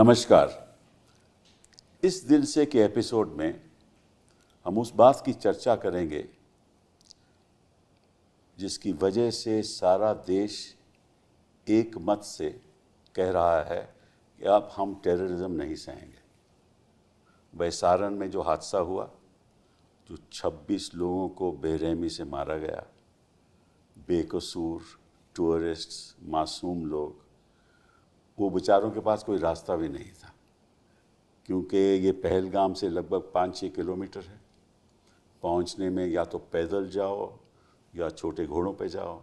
नमस्कार। इस दिल से के एपिसोड में हम उस बात की चर्चा करेंगे जिसकी वजह से सारा देश एक मत से कह रहा है कि अब हम टेररिज्म नहीं सहेंगे। वैसारन में जो हादसा हुआ, जो 26 लोगों को बेरहमी से मारा गया, बेकसूर टूरिस्ट्स, मासूम लोग, वो बेचारों के पास कोई रास्ता भी नहीं था, क्योंकि ये पहलगाम से लगभग 5-6 किलोमीटर है। पहुंचने में या तो पैदल जाओ या छोटे घोड़ों पे जाओ,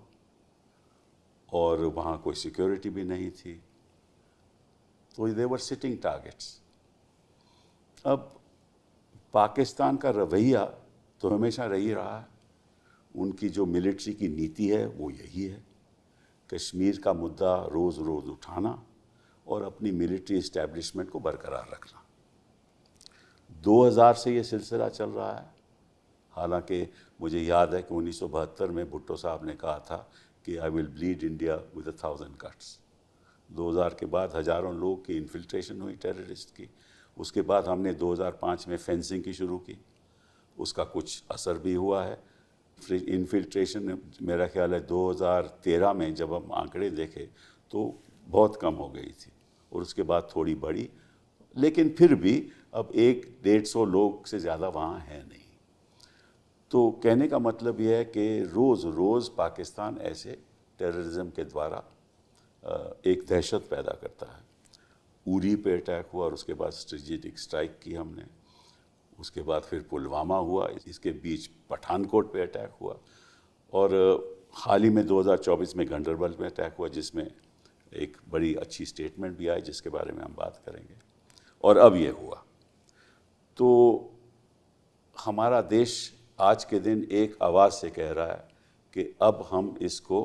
और वहाँ कोई सिक्योरिटी भी नहीं थी, तो दे वर सिटिंग टारगेट्स। अब पाकिस्तान का रवैया तो हमेशा रही रहा है, उनकी जो मिलिट्री की नीति है वो यही है, कश्मीर का मुद्दा रोज़ रोज़ उठाना और अपनी मिलिट्री इस्टेब्लिशमेंट को बरकरार रखना। 2000 से ये सिलसिला चल रहा है। हालांकि मुझे याद है कि 1972 में भुट्टो साहब ने कहा था कि I will bleed India with 1000 cuts. 2000 के बाद हज़ारों लोग की इन्फिल्ट्रेशन हुई टेररिस्ट की। उसके बाद हमने 2005 में फेंसिंग की शुरू की, उसका कुछ असर भी हुआ है। इन्फिल्ट्रेशन मेरा ख्याल है 2013 में जब हम आंकड़े देखे तो बहुत कम हो गई थी, और उसके बाद थोड़ी बढ़ी, लेकिन फिर भी अब 100-150 लोग से ज़्यादा वहाँ है नहीं। तो कहने का मतलब यह है कि रोज़ रोज़ पाकिस्तान ऐसे टेररिज्म के द्वारा एक दहशत पैदा करता है। उरी पे अटैक हुआ और उसके बाद स्ट्रेटेजिक स्ट्राइक की हमने, उसके बाद फिर पुलवामा हुआ, इसके बीच पठानकोट पे अटैक हुआ, और हाल ही में 2024 में गंडरबल में अटैक हुआ, जिसमें एक बड़ी अच्छी स्टेटमेंट भी आई जिसके बारे में हम बात करेंगे। और अब ये हुआ, तो हमारा देश आज के दिन एक आवाज़ से कह रहा है कि अब हम इसको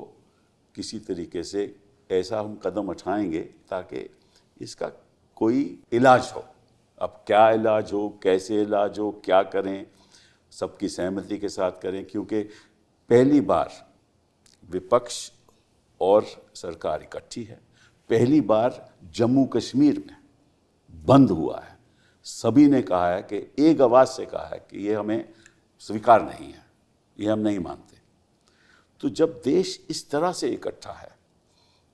किसी तरीके से ऐसा हम कदम उठाएंगे ताकि इसका कोई इलाज हो। अब क्या इलाज हो, कैसे इलाज हो, क्या करें, सबकी सहमति के साथ करें, क्योंकि पहली बार विपक्ष और सरकार इकट्ठी है। पहली बार जम्मू कश्मीर में बंद हुआ है। सभी ने कहा है कि एक आवाज़ से कहा है कि ये हमें स्वीकार नहीं है, ये हम नहीं मानते। तो जब देश इस तरह से इकट्ठा है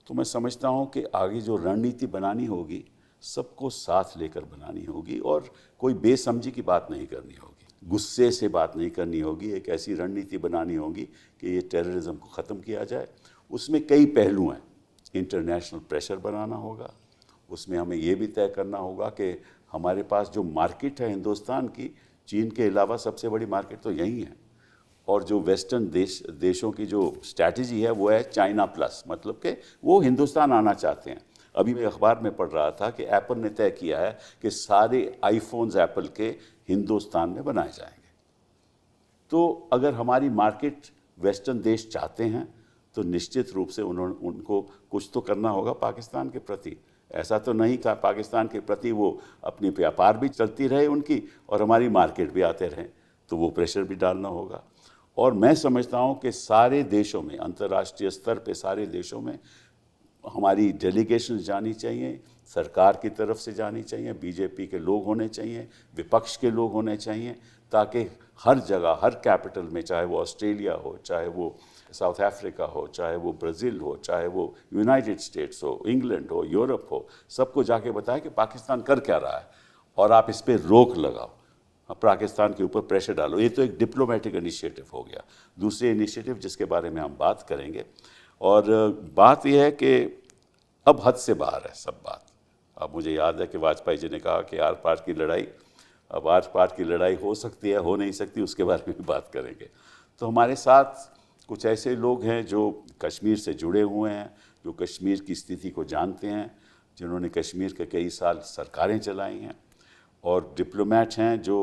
तो मैं समझता हूँ कि आगे जो रणनीति बनानी होगी सबको साथ लेकर बनानी होगी, और कोई बेसमझी की बात नहीं करनी होगी, गुस्से से बात नहीं करनी होगी। एक ऐसी रणनीति बनानी होगी कि ये टेररिज्म को ख़त्म किया जाए। उसमें कई पहलू हैं। इंटरनेशनल प्रेशर बनाना होगा, उसमें हमें ये भी तय करना होगा कि हमारे पास जो मार्केट है हिंदुस्तान की, चीन के अलावा सबसे बड़ी मार्केट तो यही है, और जो वेस्टर्न देशों की जो स्ट्रैटेजी है वो है चाइना प्लस, मतलब कि वो हिंदुस्तान आना चाहते हैं। अभी मैं अखबार में पढ़ रहा था कि एप्पल ने तय किया है कि सारे आईफोन्स एप्पल के हिंदुस्तान में बनाए जाएंगे। तो अगर हमारी मार्केट वेस्टर्न देश चाहते हैं तो निश्चित रूप से उनको कुछ तो करना होगा पाकिस्तान के प्रति। ऐसा तो नहीं था पाकिस्तान के प्रति वो अपनी व्यापार भी चलती रहे उनकी और हमारी मार्केट भी आते रहें, तो वो प्रेशर भी डालना होगा। और मैं समझता हूँ कि सारे देशों में, अंतर्राष्ट्रीय स्तर पे सारे देशों में हमारी डेलीगेशन जानी चाहिए, सरकार की तरफ से जानी चाहिए, बीजेपी के लोग होने चाहिए, विपक्ष के लोग होने चाहिए, ताकि हर जगह, हर कैपिटल में, चाहे वो ऑस्ट्रेलिया हो, चाहे वो साउथ अफ्रीका हो, चाहे वो ब्राज़ील हो, चाहे वो यूनाइटेड स्टेट्स हो, इंग्लैंड हो, यूरोप हो, सबको जाके बताएं कि पाकिस्तान कर क्या रहा है और आप इस पर रोक लगाओ, पाकिस्तान के ऊपर प्रेशर डालो। ये तो एक डिप्लोमेटिक इनिशिएटिव हो गया। दूसरे इनिशिएटिव जिसके बारे में हम बात करेंगे, और बात यह है कि अब हद से बाहर है सब बात। अब मुझे याद है कि वाजपेयी जी ने कहा कि आर पार की लड़ाई, अब आर पार की लड़ाई हो सकती है, हो नहीं सकती, उसके बारे में भी बात करेंगे। तो हमारे साथ कुछ ऐसे लोग हैं जो कश्मीर से जुड़े हुए हैं, जो कश्मीर की स्थिति को जानते हैं, जिन्होंने कश्मीर के कई साल सरकारें चलाई हैं, और डिप्लोमेट हैं जो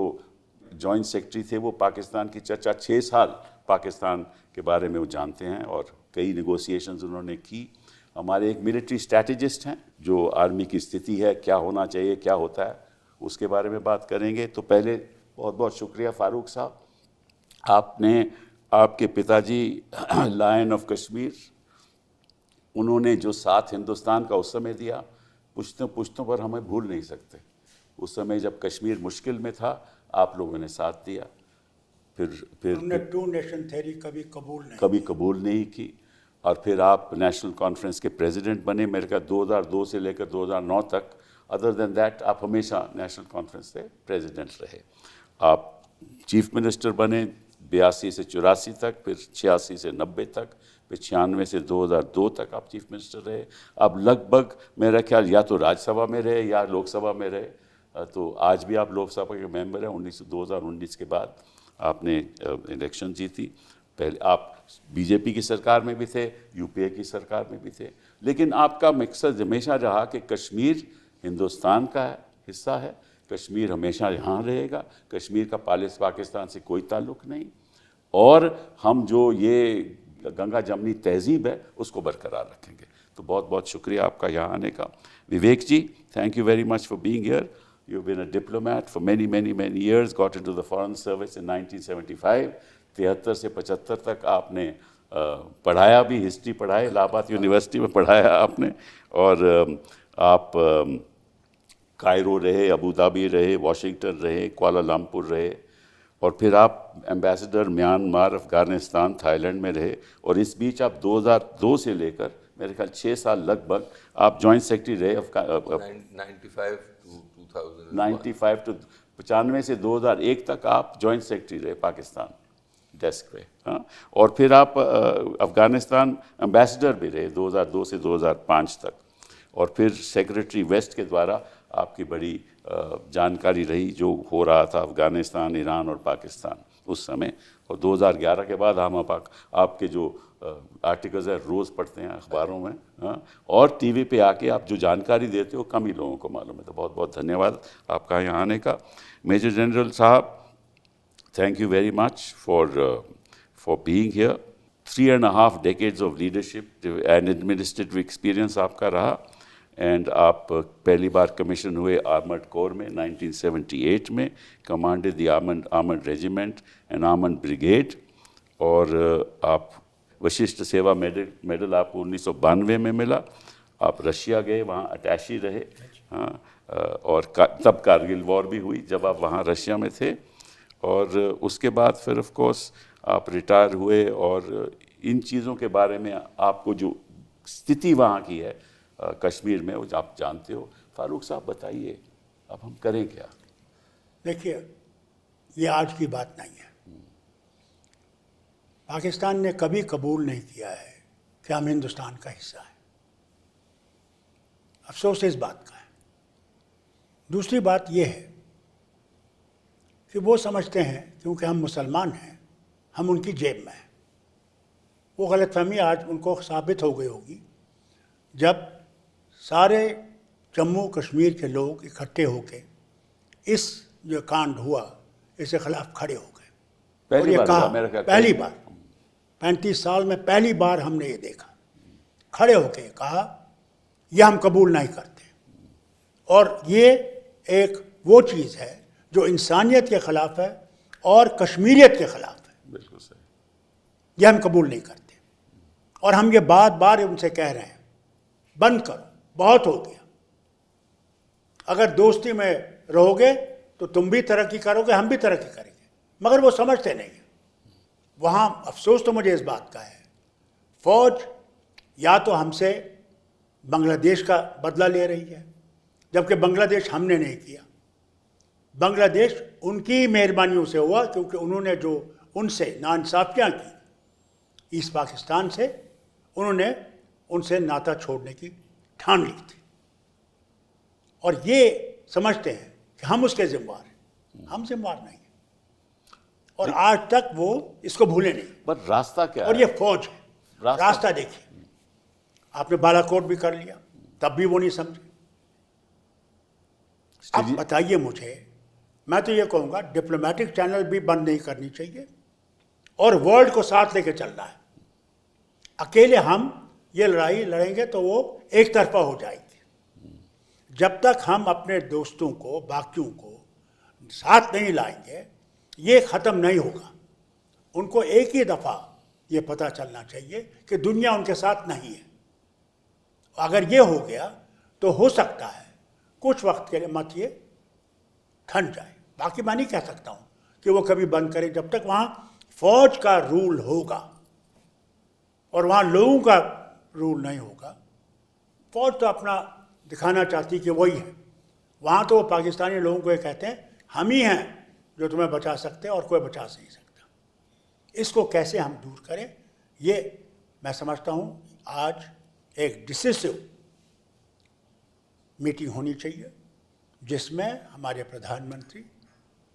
जॉइंट सेक्रेटरी थे, वो पाकिस्तान की चर्चा 6 साल पाकिस्तान के बारे में वो जानते हैं और कई नेगोशिएशंस उन्होंने की। हमारे एक मिलिट्री स्ट्रैटेजिस्ट हैं जो आर्मी की स्थिति है, क्या होना चाहिए, क्या होता है, उसके बारे में बात करेंगे। तो पहले बहुत बहुत शुक्रिया फारूक साहब, आपने, आपके पिताजी लायन ऑफ कश्मीर, उन्होंने जो साथ हिंदुस्तान का उस समय दिया पुश्तों पर हमें भूल नहीं सकते। उस समय जब कश्मीर मुश्किल में था, आप लोगों ने साथ दिया। फिर हमने टू नेशन थ्योरी कभी कबूल नहीं की। और फिर आप नेशनल कॉन्फ्रेंस के प्रेसिडेंट बने, मेरे ख्याल 2002 से लेकर 2009 तक। अदर देन दैट आप हमेशा नेशनल कॉन्फ्रेंस से प्रेसिडेंट रहे। आप चीफ मिनिस्टर बने 82 से 84 तक, फिर 86 से 90 तक, फिर 96 से 2002 तक आप चीफ मिनिस्टर रहे। अब लगभग मेरा ख्याल या तो राज्यसभा में रहे या लोकसभा में रहे। तो आज भी आप लोकसभा के मेंबर हैं। 2019 के बाद आपने इलेक्शन जीती। पहले आप बीजेपी की सरकार में भी थे, यूपीए की सरकार में भी थे, लेकिन आपका मकसद हमेशा रहा कि कश्मीर हिंदुस्तान का हिस्सा है, कश्मीर हमेशा यहाँ रहेगा, कश्मीर का पाकिस्तान से कोई ताल्लुक नहीं, और हम जो ये गंगा जमनी तहजीब है उसको बरकरार रखेंगे। तो बहुत बहुत शुक्रिया आपका यहाँ आने का। Vivek ji, thank you very much for being here. You've been a diplomat for many years, got into the foreign service in 1975। 73 से 75 तक आपने पढ़ाया भी, हिस्ट्री पढ़ाया, इलाहाबाद यूनिवर्सिटी में पढ़ाया आपने। और आप कायरो रहे, अबू धाबी रहे, वाशिंगटन रहे, कुआलालंपुर रहे, और फिर आप एम्बेसडर म्यांमार, अफ़गानिस्तान, थाईलैंड में रहे। और इस बीच आप 2002 से लेकर मेरे ख्याल 6 साल लगभग आप जॉइंट सेक्रेटरी रहे। 95 टू 95 से 2001 तक आप जॉइंट सेक्रेटरी रहे पाकिस्तान डेस्क पे। हाँ, और फिर आप अफ़गानिस्तान एम्बेसडर भी रहे 2002 से 2005 तक। और फिर सेक्रेटरी वेस्ट के द्वारा आपकी बड़ी जानकारी रही जो हो रहा था अफ़गानिस्तान, ईरान और पाकिस्तान उस समय। और 2011 के बाद हम आपके जो आर्टिकल्स है रोज़ पढ़ते हैं अखबारों में। हाँ, और टीवी पे आके आप जो जानकारी देते हो कम ही लोगों को मालूम है। तो बहुत बहुत धन्यवाद आपका यहाँ आने का। मेजर जनरल साहब, thank you very much for being here. 3.5 decades of leadership and administrative experience आपका रहा। एंड आप पहली बार कमीशन हुए आर्मर्ड कोर में 1978 में, commanded the armoured regiment and armoured brigade. और आप वशिष्ठ सेवा मेडल आपको 1992 में मिला। आप रशिया गए, वहाँ अटैशी रहे। हाँ, और तब कारगिल वॉर भी हुई जब आप वहाँ रशिया में थे। और उसके बाद फिर ऑफ कोर्स आप रिटायर हुए। और इन चीज़ों के बारे में आपको जो स्थिति वहाँ की है कश्मीर में, वो आप जानते हो। फारूक साहब बताइए, अब हम करें क्या? देखिए, ये आज की बात नहीं है। पाकिस्तान ने कभी कबूल नहीं किया है कि हम हिंदुस्तान का हिस्सा हैं। अफसोस इस बात का है। दूसरी बात यह है कि वो समझते हैं क्योंकि हम मुसलमान हैं, हम उनकी जेब में हैं। वो गलतफहमी आज उनको साबित हो गई होगी जब सारे जम्मू कश्मीर के लोग इकट्ठे होके इस जो कांड हुआ इसके खिलाफ खड़े हो गए। और ये कहा, पहली बार 35 साल में पहली बार हमने ये देखा, खड़े होके कहा यह हम कबूल नहीं करते। और ये एक वो चीज़ है जो इंसानियत के ख़िलाफ़ है और कश्मीरियत के ख़िलाफ़ है। बिल्कुल सही। यह हम कबूल नहीं करते। और हम ये बार बार उनसे कह रहे हैं, बंद करो, बहुत हो गया। अगर दोस्ती में रहोगे तो तुम भी तरक्की करोगे, हम भी तरक्की करेंगे। मगर वो समझते नहीं हैं। वहाँ अफसोस तो मुझे इस बात का है, फ़ौज या तो हमसे बांग्लादेश का बदला ले रही है, जबकि बांग्लादेश हमने नहीं किया। बांग्लादेश उनकी मेहरबानियों से हुआ क्योंकि उन्होंने जो उनसे नाइंसाफ़ियाँ की ईस्ट पाकिस्तान से, उन्होंने उनसे नाता छोड़ने की ठान ली थी। और ये समझते हैं कि हम उसके जिम्मेवार हैं। हम जिम्मेवार नहीं हैं। और आज तक वो इसको भूले नहीं। पर रास्ता क्या और है? ये फौज है। रास्ता देखिए, आपने बालाकोट भी कर लिया, तब भी वो नहीं समझे। अब बताइए मुझे, मैं तो ये कहूँगा डिप्लोमेटिक चैनल भी बंद नहीं करनी चाहिए और वर्ल्ड को साथ लेके चलना है। अकेले हम ये लड़ाई लड़ेंगे तो वो एक तरफा हो जाएगी। जब तक हम अपने दोस्तों को, बाकियों को साथ नहीं लाएंगे, ये ख़त्म नहीं होगा। उनको एक ही दफ़ा ये पता चलना चाहिए कि दुनिया उनके साथ नहीं है। अगर ये हो गया तो हो सकता है कुछ वक्त के लिए मत ये ठंड जाए। बाकी मैं नहीं कह सकता हूँ कि वो कभी बंद करे। जब तक वहाँ फौज का रूल होगा और वहाँ लोगों का रूल नहीं होगा, फौज तो अपना दिखाना चाहती कि वही है। वहाँ तो वो पाकिस्तानी लोगों को ये कहते हैं हम ही हैं जो तुम्हें बचा सकते हैं और कोई बचा नहीं सकता। इसको कैसे हम दूर करें, ये मैं समझता हूँ आज एक डिसिसिव मीटिंग होनी चाहिए जिसमें हमारे प्रधानमंत्री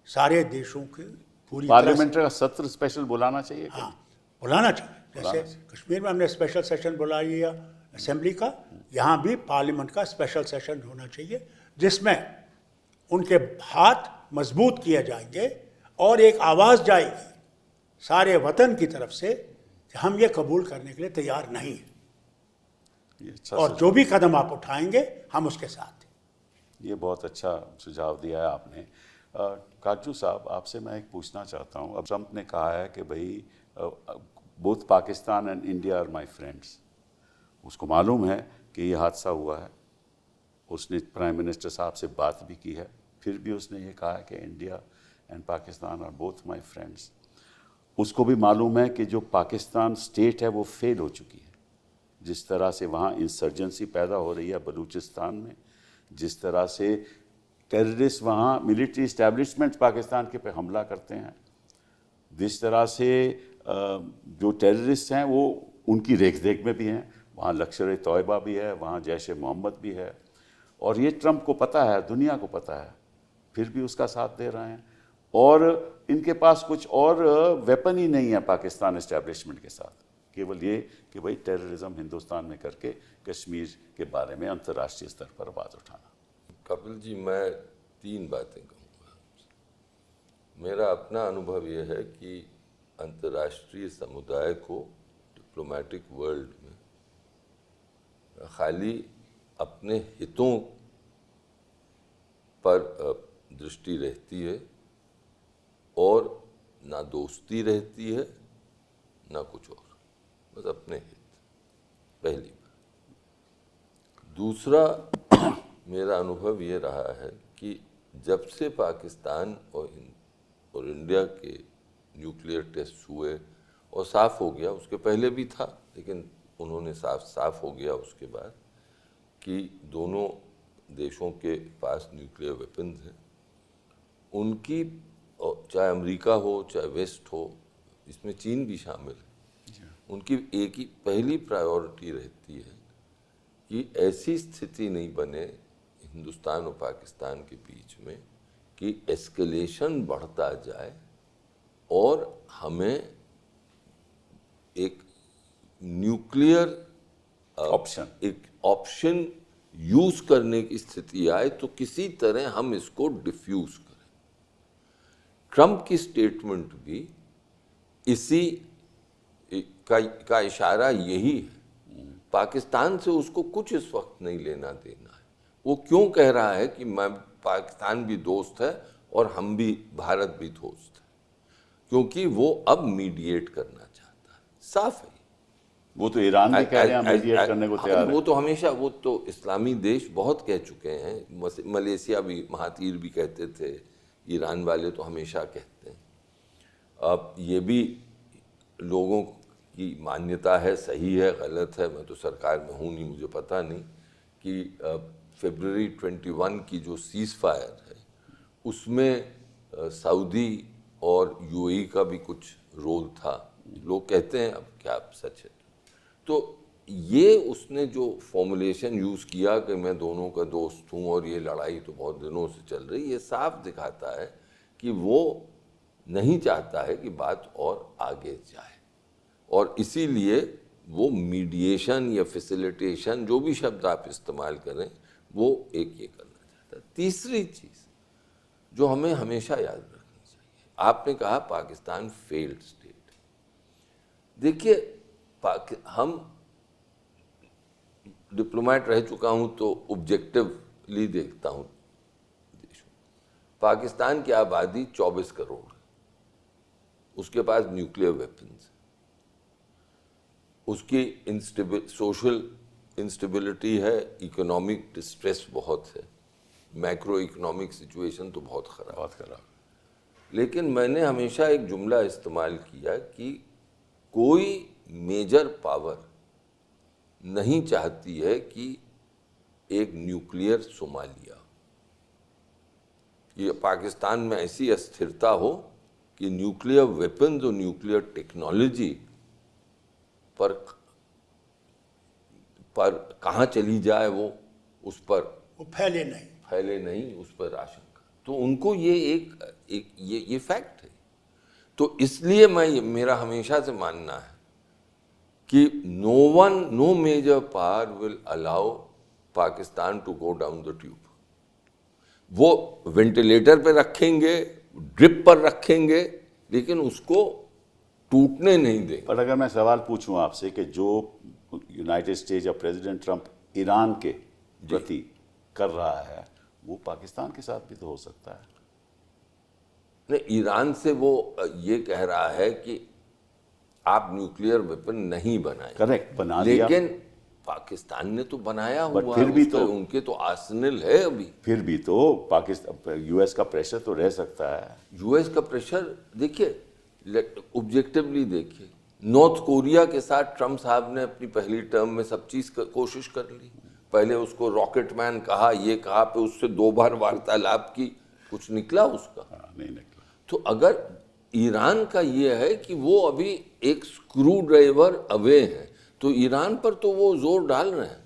सारे देशों के पूरी पार्लियामेंट का सत्र स्पेशल बुलाना चाहिए। हाँ, बुलाना चाहिए। जैसे कश्मीर में हमने स्पेशल सेशन बुला लिया असेंबली का, यहाँ भी पार्लियामेंट का स्पेशल सेशन होना चाहिए जिसमें उनके हाथ मजबूत किए जाएंगे और एक आवाज़ जाएगी सारे वतन की तरफ से कि हम ये कबूल करने के लिए तैयार नहीं हैं और जो भी कदम आप उठाएंगे हम उसके साथ हैं। ये बहुत अच्छा सुझाव दिया है आपने। काजू साहब, आपसे मैं एक पूछना चाहता हूँ। अब ट्रंप ने कहा है कि भाई both Pakistan and India are my friends. उसको मालूम है कि ये हादसा हुआ है, उसने प्राइम मिनिस्टर साहब से बात भी की है, फिर भी उसने ये कहा है कि India and Pakistan are both my friends. उसको भी मालूम है कि जो पाकिस्तान स्टेट है वो फेल हो चुकी है। जिस तरह से वहाँ इंसर्जेंसी पैदा हो रही है बलूचिस्तान में, जिस तरह से टेररिस्ट वहाँ मिलिट्री इस्टेब्लिशमेंट पाकिस्तान के पे हमला करते हैं, जिस तरह से जो टेररिस्ट हैं वो उनकी रेख देख में भी हैं। वहाँ लश्कर तोयबा भी है, वहाँ जैश मोहम्मद भी है, और ये ट्रंप को पता है, दुनिया को पता है, फिर भी उसका साथ दे रहे हैं। और इनके पास कुछ और वेपन ही नहीं है पाकिस्तान इस्टेब्लिशमेंट के साथ, केवल ये कि भाई टेररिज्म हिंदुस्तान में करके कश्मीर के बारे में अंतर्राष्ट्रीय स्तर पर आवाज़ उठाना। कपिल जी, मैं 3 बातें कहूँगा। मेरा अपना अनुभव यह है कि अंतर्राष्ट्रीय समुदाय को डिप्लोमेटिक वर्ल्ड में खाली अपने हितों पर दृष्टि रहती है और ना दोस्ती रहती है ना कुछ और, बस अपने हित, पहली बात। दूसरा, मेरा अनुभव ये रहा है कि जब से पाकिस्तान और इंडिया के न्यूक्लियर टेस्ट हुए और साफ हो गया, उसके पहले भी था लेकिन उन्होंने साफ हो गया उसके बाद कि दोनों देशों के पास न्यूक्लियर वेपन्स हैं, उनकी चाहे अमेरिका हो चाहे वेस्ट हो, इसमें चीन भी शामिल है, उनकी एक ही पहली प्रायोरिटी रहती है कि ऐसी स्थिति नहीं बने हिंदुस्तान और पाकिस्तान के बीच में कि एस्केलेशन बढ़ता जाए और हमें एक न्यूक्लियर एक ऑप्शन यूज करने की स्थिति आए तो किसी तरह हम इसको डिफ्यूज करें। ट्रंप की स्टेटमेंट भी इसी का इशारा यही है। पाकिस्तान से उसको कुछ इस वक्त नहीं लेना देना है। वो क्यों कह रहा है कि मैं पाकिस्तान भी दोस्त है और हम भी, भारत भी दोस्त है? क्योंकि वो अब मीडिएट करना चाहता है, साफ है। वो तो ईरान भी कह रहे हैं मीडिएट करने को तैयार है। वो तो हमेशा, वो तो इस्लामी देश बहुत कह चुके हैं, मलेशिया भी, महातीर भी कहते थे, ईरान वाले तो हमेशा कहते हैं। अब ये भी लोगों की मान्यता है, सही है गलत है, मैं तो सरकार में हूँ नहीं, मुझे पता नहीं, कि फरवरी 21 की जो सीज़ फायर है उसमें सऊदी और यूएई का भी कुछ रोल था, लोग कहते हैं, अब क्या सच है। तो ये उसने जो फॉर्मुलेशन यूज़ किया कि मैं दोनों का दोस्त हूँ और ये लड़ाई तो बहुत दिनों से चल रही, ये साफ दिखाता है कि वो नहीं चाहता है कि बात और आगे जाए, और इसीलिए वो मीडिएशन या फैसिलिटेशन, जो भी शब्द आप इस्तेमाल करें, वो एक ये करना चाहता है। तीसरी चीज़ जो हमें हमेशा याद रखनी चाहिए, आपने कहा पाकिस्तान फेल्ड स्टेट। देखिए, हम डिप्लोमेट रह चुका हूं तो ऑब्जेक्टिवली देखता हूं देशों। पाकिस्तान की आबादी 24 करोड़ है, उसके पास न्यूक्लियर वेपन्स, उसकी सोशल इंस्टेबिलिटी है, इकोनॉमिक डिस्ट्रेस बहुत है, मैक्रो इकोनॉमिक सिचुएशन तो बहुत खराब। बहुत खराब। लेकिन मैंने हमेशा एक जुमला इस्तेमाल किया कि कोई मेजर पावर नहीं चाहती है कि एक न्यूक्लियर सोमालिया, ये पाकिस्तान में ऐसी अस्थिरता हो कि न्यूक्लियर वेपन्स और न्यूक्लियर टेक्नोलॉजी पर कहाँ चली जाए वो उस पर वो फैले नहीं। उस पर आशंका। तो उनको ये ये फैक्ट है। तो इसलिए मेरा हमेशा से मानना है कि no major power will allow Pakistan to go down the tube. वो वेंटिलेटर पे रखेंगे, ड्रिप पर रखेंगे, लेकिन उसको टूटने नहीं देंगे। पर अगर मैं सवाल पूछूं आपसे कि जो यूनाइटेड स्टेट्स या प्रेसिडेंट ट्रंप ईरान के प्रति कर रहा है, वो पाकिस्तान के साथ भी तो हो सकता है। नहीं, ईरान से वो ये कह रहा है कि आप न्यूक्लियर वेपन नहीं बनाएं। करेक्ट, बना लिया। लेकिन पाकिस्तान ने तो बनाया हुआ है, फिर भी तो उनके तो आर्सेनल है अभी। फिर भी तो पाकिस्तान, यूएस का प्रेशर तो रह सकता है। यूएस का प्रेशर देखिए, ऑब्जेक्टिवली देखिए, नॉर्थ कोरिया के साथ ट्रम्प साहब ने अपनी पहली टर्म में सब चीज कोशिश कर ली। पहले उसको रॉकेट मैन कहा, ये कहा, पे उससे 2 बार वार्तालाप की, कुछ निकला उसका? नहीं निकला। तो अगर ईरान का ये है कि वो अभी एक स्क्रू ड्राइवर अवे है, तो ईरान पर तो वो जोर डाल रहे हैं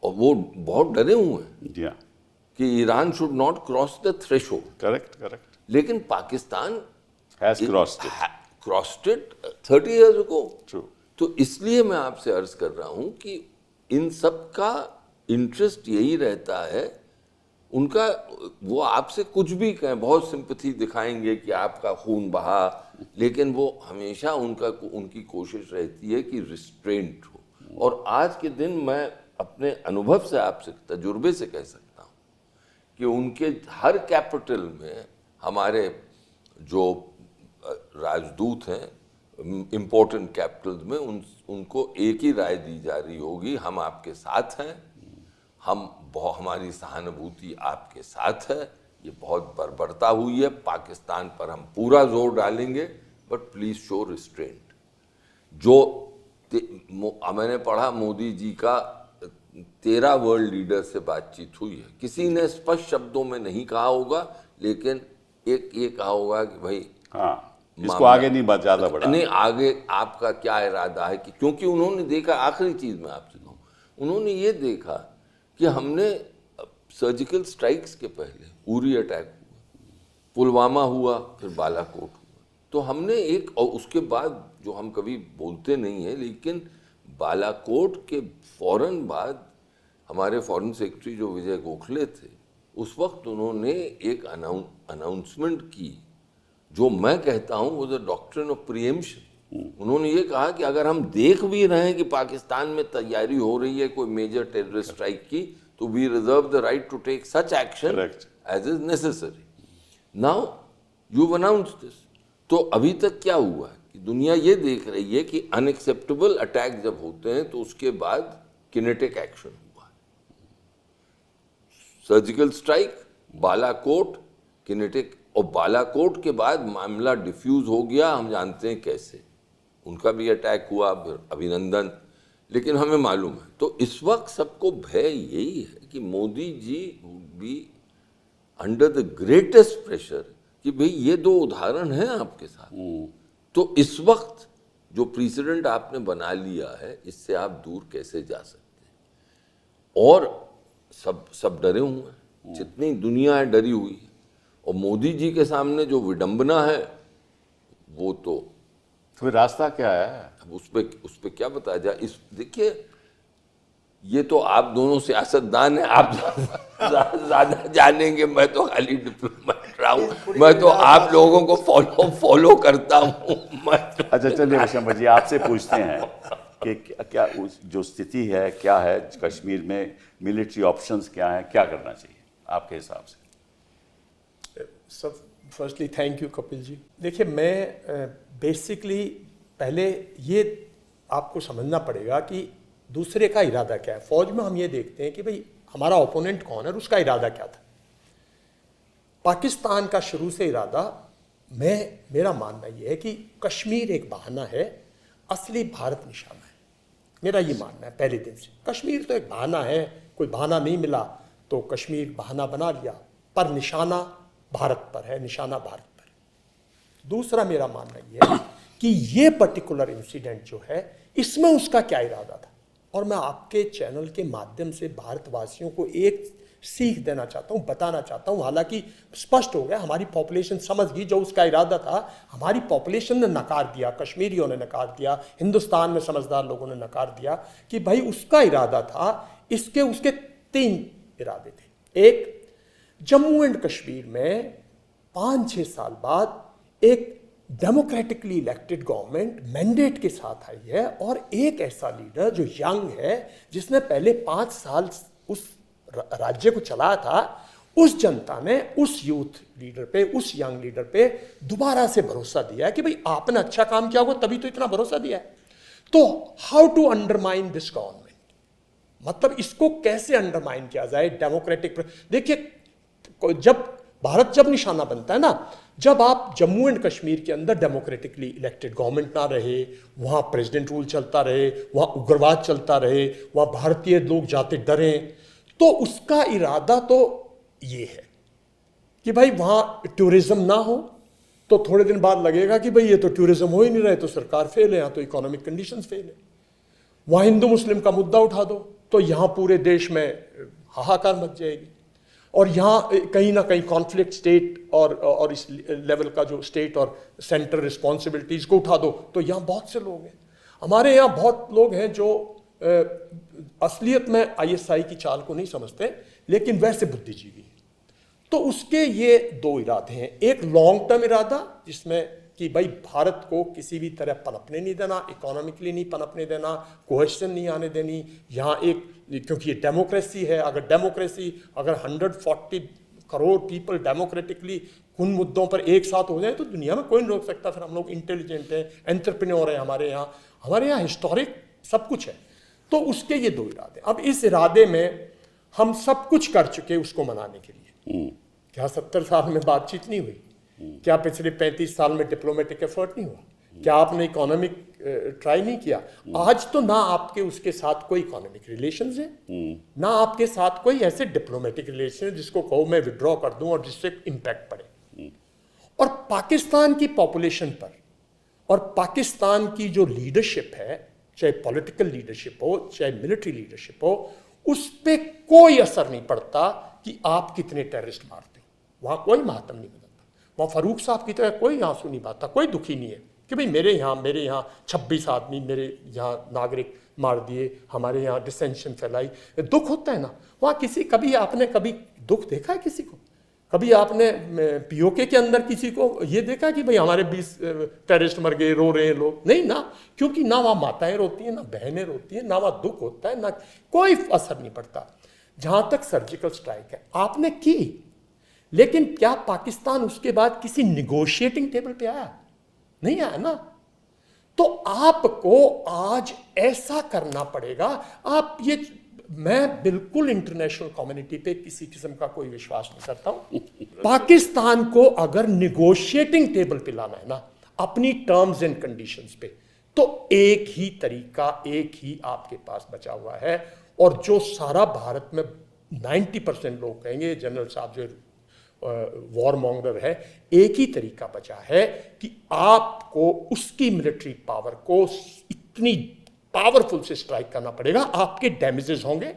और वो बहुत डरे हुए हैं कि Iran should not cross the threshold. Correct. लेकिन Pakistan has crossed it 30 years ago। True। तो इसलिए मैं आपसे अर्ज कर रहा हूं कि इन सब का इंटरेस्ट यही रहता है, उनका वो आपसे कुछ भी कहें, बहुत सिंपैथी दिखाएंगे कि आपका खून बहा, लेकिन वो हमेशा उनकी कोशिश रहती है कि रिस्ट्रेंट हो। और आज के दिन मैं अपने अनुभव से, आपसे तजुर्बे से कह सकता हूँ कि उनके हर कैपिटल में हमारे जो राजदूत हैं इम्पोर्टेंट कैपिटल्स में, उनको एक ही राय दी जा रही होगी, हम आपके साथ हैं, हमारी सहानुभूति आपके साथ है, ये बहुत बर्बरता हुई है, पाकिस्तान पर हम पूरा जोर डालेंगे, बट प्लीज शो रिस्ट्रेंट। मैंने पढ़ा मोदी जी का 13 वर्ल्ड लीडर से बातचीत हुई है, किसी ने स्पष्ट शब्दों में नहीं कहा होगा, लेकिन एक ये कहा होगा कि भाई इसको आगे नहीं ज्यादा बढ़ा, नहीं आगे आपका क्या इरादा है, कि क्योंकि उन्होंने देखा, आखिरी चीज मैं आपसे कहूँ, उन्होंने ये देखा कि हमने सर्जिकल स्ट्राइक्स के पहले उरी अटैक हुआ, पुलवामा हुआ, फिर बालाकोट हुआ, तो हमने और उसके बाद जो हम कभी बोलते नहीं है, लेकिन बालाकोट के फौरन बाद हमारे फॉरेन सेक्रेटरी जो विजय गोखले थे, उस वक्त उन्होंने एक अनाउंसमेंट की, जो मैं कहता हूँ वो द डॉक्ट्रिन ऑफ प्रीएम्पशन। उन्होंने ये कहा कि अगर हम देख भी रहे हैं कि पाकिस्तान में तैयारी हो रही है कोई मेजर टेररिस्ट स्ट्राइक की, तो we reserve the right to take such action as is necessary. Now you announce this. तो अभी तक क्या हुआ है कि दुनिया ये देख रही है कि अनएक्सेप्टेबल अटैक जब होते हैं तो उसके बाद किनेटिक एक्शन हुआ है। सर्जिकल स्ट्राइक, बालाकोट, किनेटिक, और बालाकोट के बाद मामला डिफ्यूज हो गया, हम जानते हैं कैसे, उनका भी अटैक हुआ, फिर अभिनंदन, लेकिन हमें मालूम है। तो इस वक्त सबको भय यही है कि Modi G be under the greatest pressure कि भाई ये 2 उदाहरण हैं आपके साथ, तो इस वक्त जो प्रेसिडेंट आपने बना लिया है, इससे आप दूर कैसे जा सकते हैं? और सब डरे हुए हैं, जितनी दुनिया है डरी हुई है, और मोदी जी के सामने जो विडंबना है वो तो फिर रास्ता क्या है? अब उस पे क्या बताया जाए? देखिए, ये तो आप दोनों सियासतदान हैं, आप ज्यादा जानेंगे, मैं तो खाली डिप्लोमेट रहा हूँ, मैं तो आप लोगों को फॉलो करता हूँ। अच्छा चलिए विशंबर जी, आपसे पूछते हैं कि क्या जो स्थिति है क्या है कश्मीर में, मिलिट्री ऑप्शंस क्या हैं, क्या करना चाहिए आपके हिसाब से? सब firstly thank you Kapil ji. देखिए, मैं बेसिकली पहले ये आपको समझना पड़ेगा कि दूसरे का इरादा क्या है। फौज में हम ये देखते हैं कि भाई हमारा ओपोनेंट कौन है और उसका इरादा क्या था। पाकिस्तान का शुरू से इरादा, मेरा मानना यह है कि कश्मीर एक बहाना है, असली भारत निशाना है। मेरा ये मानना है पहले दिन से। कश्मीर तो एक बहाना है, कोई बहाना नहीं मिला तो कश्मीर बहाना बना लिया, पर निशाना भारत पर है, निशाना भारत पर है। दूसरा मेरा मानना यह है कि ये पर्टिकुलर इंसिडेंट जो है, इसमें उसका क्या इरादा था। और मैं आपके चैनल के माध्यम से भारतवासियों को एक सीख देना चाहता हूँ, बताना चाहता हूँ। हालांकि स्पष्ट हो गया, हमारी पॉपुलेशन समझ गई जो उसका इरादा था। हमारी पॉपुलेशन ने नकार दिया, कश्मीरियों ने नकार दिया, हिंदुस्तान में समझदार लोगों ने नकार दिया कि भाई उसका इरादा था। उसके 3 इरादे थे। एक, जम्मू एंड कश्मीर में 5-6 साल बाद एक डेमोक्रेटिकली इलेक्टेड गवर्नमेंट मैंडेट के साथ आई है, और एक ऐसा लीडर जो यंग है, जिसने पहले 5 साल उस राज्य को चलाया था, उस जनता ने उस यूथ लीडर पे, उस यंग लीडर पे दोबारा से भरोसा दिया है कि भाई आपने अच्छा काम किया होगा तभी तो इतना भरोसा दिया है। तो how to undermine this government, मतलब इसको कैसे अंडरमाइन किया जाए डेमोक्रेटिक। देखिए जब निशाना बनता है ना, जब आप जम्मू एंड कश्मीर के अंदर डेमोक्रेटिकली इलेक्टेड गवर्नमेंट ना रहे, वहां प्रेसिडेंट रूल चलता रहे, वहां उग्रवाद चलता रहे, वहां भारतीय लोग जाते डरे, तो उसका इरादा तो ये है कि भाई वहां टूरिज्म ना हो। तो थोड़े दिन बाद लगेगा कि भाई ये तो टूरिज्म हो ही नहीं रहे, तो सरकार फेल है, या तो इकोनॉमिक कंडीशंस फेल है। वहां हिंदू मुस्लिम का मुद्दा उठा दो तो यहां पूरे देश में हाहाकार मच जाएगी। और यहाँ कहीं ना कहीं कॉन्फ्लिक्ट स्टेट और इस लेवल का जो स्टेट और सेंटर रिस्पॉन्सिबिलिटीज को उठा दो तो यहाँ बहुत से लोग हैं। हमारे यहाँ बहुत लोग हैं जो असलियत में ISI की चाल को नहीं समझते, लेकिन वैसे बुद्धिजीवी हैं। तो उसके ये 2 इरादे हैं। एक लॉन्ग टर्म इरादा, जिसमें कि भाई भारत को किसी भी तरह पनपने नहीं देना, इकोनॉमिकली नहीं पनपने देना, कोहेशन नहीं आने देनी। यहाँ क्योंकि ये डेमोक्रेसी है, अगर 140 करोड़ पीपल डेमोक्रेटिकली उन मुद्दों पर एक साथ हो जाए तो दुनिया में कोई नहीं रोक सकता। फिर हम लोग इंटेलिजेंट हैं, एंटरप्रेन्योर हैं, हमारे यहाँ हिस्टोरिक सब कुछ है। तो उसके ये 2 इरादे। अब इस इरादे में हम सब कुछ कर चुके उसको मनाने के लिए। क्या 70 साल में बातचीत नहीं हुई? क्या पिछले 35 साल में डिप्लोमेटिक एफर्ट नहीं हुआ? क्या आपने इकोनॉमिक ट्राई नहीं किया? आज तो ना आपके उसके साथ कोई इकोनॉमिक रिलेशंस है, ना आपके साथ कोई ऐसे डिप्लोमेटिक रिलेशन है जिसको कहो मैं विड्रॉ कर दूं और जिससे इम्पैक्ट पड़े। और पाकिस्तान की पॉपुलेशन पर और पाकिस्तान की जो लीडरशिप है, चाहे पॉलिटिकल लीडरशिप हो चाहे मिलिट्री लीडरशिप हो, उस पर कोई असर नहीं पड़ता कि आप कितने टेररिस्ट मारते हो। वहां कोई मातम नहीं बदलता। वहां फारूक साहब की तरह कोई आंसू नहीं बहाता, कोई दुखी नहीं है कि भाई मेरे यहाँ 26 आदमी मेरे यहाँ नागरिक मार दिए, हमारे यहाँ डिसेंशन फैलाई। दुख होता है ना वहाँ। कभी आपने दुख देखा है किसी को? कभी आपने POK के अंदर किसी को ये देखा कि भाई हमारे 20 टेररिस्ट मर गए, रो रहे हैं लोग? नहीं ना, क्योंकि ना वहाँ माताएं रोती हैं, ना बहनें रोती हैं, ना वहाँ दुख होता है, ना कोई असर नहीं पड़ता। जहां तक सर्जिकल स्ट्राइक है आपने की, लेकिन क्या पाकिस्तान उसके बाद किसी निगोशिएटिंग टेबल पे आया? नहीं आया ना। तो आपको आज ऐसा करना पड़ेगा। मैं बिल्कुल इंटरनेशनल कम्युनिटी पे किसी किस्म का कोई विश्वास नहीं करता हूं। पाकिस्तान को अगर निगोशिएटिंग टेबल पे लाना है ना, अपनी टर्म्स एंड कंडीशंस पे, तो एक ही तरीका, एक ही आपके पास बचा हुआ है। और जो सारा भारत में 90% लोग कहेंगे, जनरल साहब जो वॉर मॉन्गर है, एक ही तरीका बचा है कि आपको उसकी मिलिट्री पावर को इतनी पावरफुल से स्ट्राइक करना पड़ेगा। आपके डैमेजेस होंगे,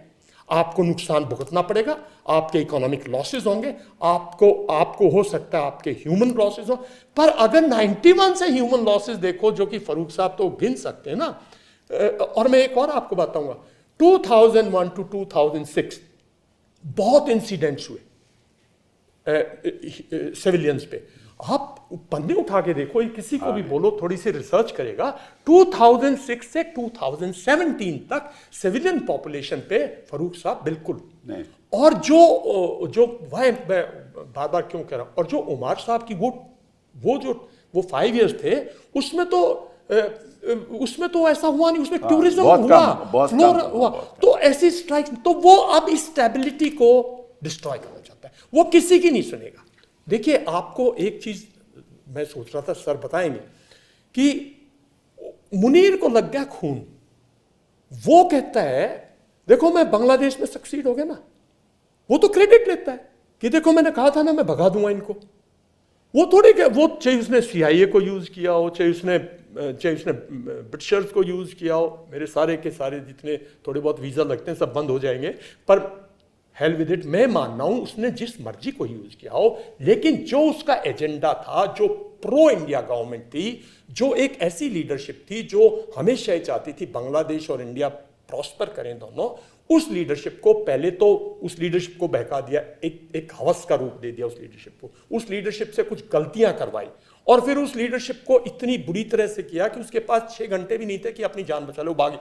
आपको नुकसान भुगतना पड़ेगा, आपके इकोनॉमिक लॉसेस होंगे, आपको हो सकता है आपके ह्यूमन लॉसेस हो। पर अगर 91 से ह्यूमन लॉसेस देखो, जो कि फारूक साहब तो गिन सकते हैं ना। और मैं एक और आपको बताऊंगा, 2001 to 2006 बहुत इंसिडेंट्स हुए सिविलियंस पे। आप पन्ने उठा के देखो, किसी को भी बोलो थोड़ी सी रिसर्च करेगा, 2006 से 2017 तक सिविलियन पॉपुलेशन पे फारूक साहब बिल्कुल नहीं। और जो मैं बार बार क्यों कह रहा हूं, और जो उमर साहब की वो 5 इयर्स थे, उसमें तो उसमें तो ऐसा हुआ नहीं, उसमें टूरिज्म बहुत हुआ, कम, बहुत फ्लोरा कम, हुआ। बहुत तो ऐसी स्ट्राइक, तो वो अब इस स्टेबिलिटी को डिस्ट्रॉय करना चाहता है, वो किसी की नहीं सुनेगा। देखिए आपको एक चीज मैं सोच रहा था, सर बताएंगे, कि मुनीर को लग गया खून, वो कहता है देखो मैं बांग्लादेश में सक्सीड हो गया ना, वो तो क्रेडिट लेता है कि देखो मैंने कहा था ना मैं भगा दूंगा इनको। वो थोड़ी कि वो चाहे उसने CIA को यूज किया हो, चाहे उसने ब्रिटिशर्स को यूज किया हो, मेरे सारे के सारे जितने थोड़े बहुत वीजा लगते हैं सब बंद हो जाएंगे, पर हेल विद इट, मैं मान रहा हूं उसने जिस मर्जी को यूज किया हो, लेकिन जो उसका एजेंडा था, जो प्रो इंडिया गवर्नमेंट थी, जो एक ऐसी लीडरशिप थी जो हमेशा ही चाहती थी बांग्लादेश और इंडिया प्रॉस्पर करें दोनों, उस लीडरशिप को पहले तो उस लीडरशिप को बहका दिया, एक हवस का रूप दे दिया उस लीडरशिप को, उस लीडरशिप से कुछ गलतियां करवाई, और फिर उस लीडरशिप को इतनी बुरी तरह से किया कि उसके पास 6 घंटे भी नहीं थे कि अपनी जान बचा लो, भागे।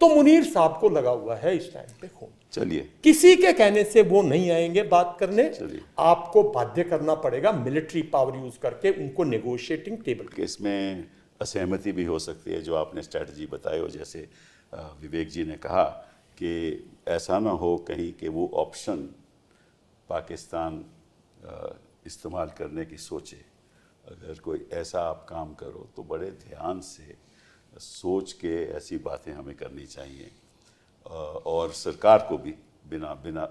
तो मुनीर साहब को लगा हुआ है इस टाइम पे खून। चलिए, किसी के कहने से वो नहीं आएंगे बात करने, चलिए। आपको बाध्य करना पड़ेगा मिलिट्री पावर यूज करके उनको नेगोशिएटिंग टेबल कि इसमें असहमति भी हो सकती है जो आपने स्ट्रैटेजी बताई हो, जैसे विवेक जी ने कहा कि ऐसा ना हो कहीं कि वो ऑप्शन पाकिस्तान इस्तेमाल करने की सोचे। अगर कोई ऐसा आप काम करो तो बड़े ध्यान से सोच के ऐसी बातें हमें करनी चाहिए, और सरकार को भी बिना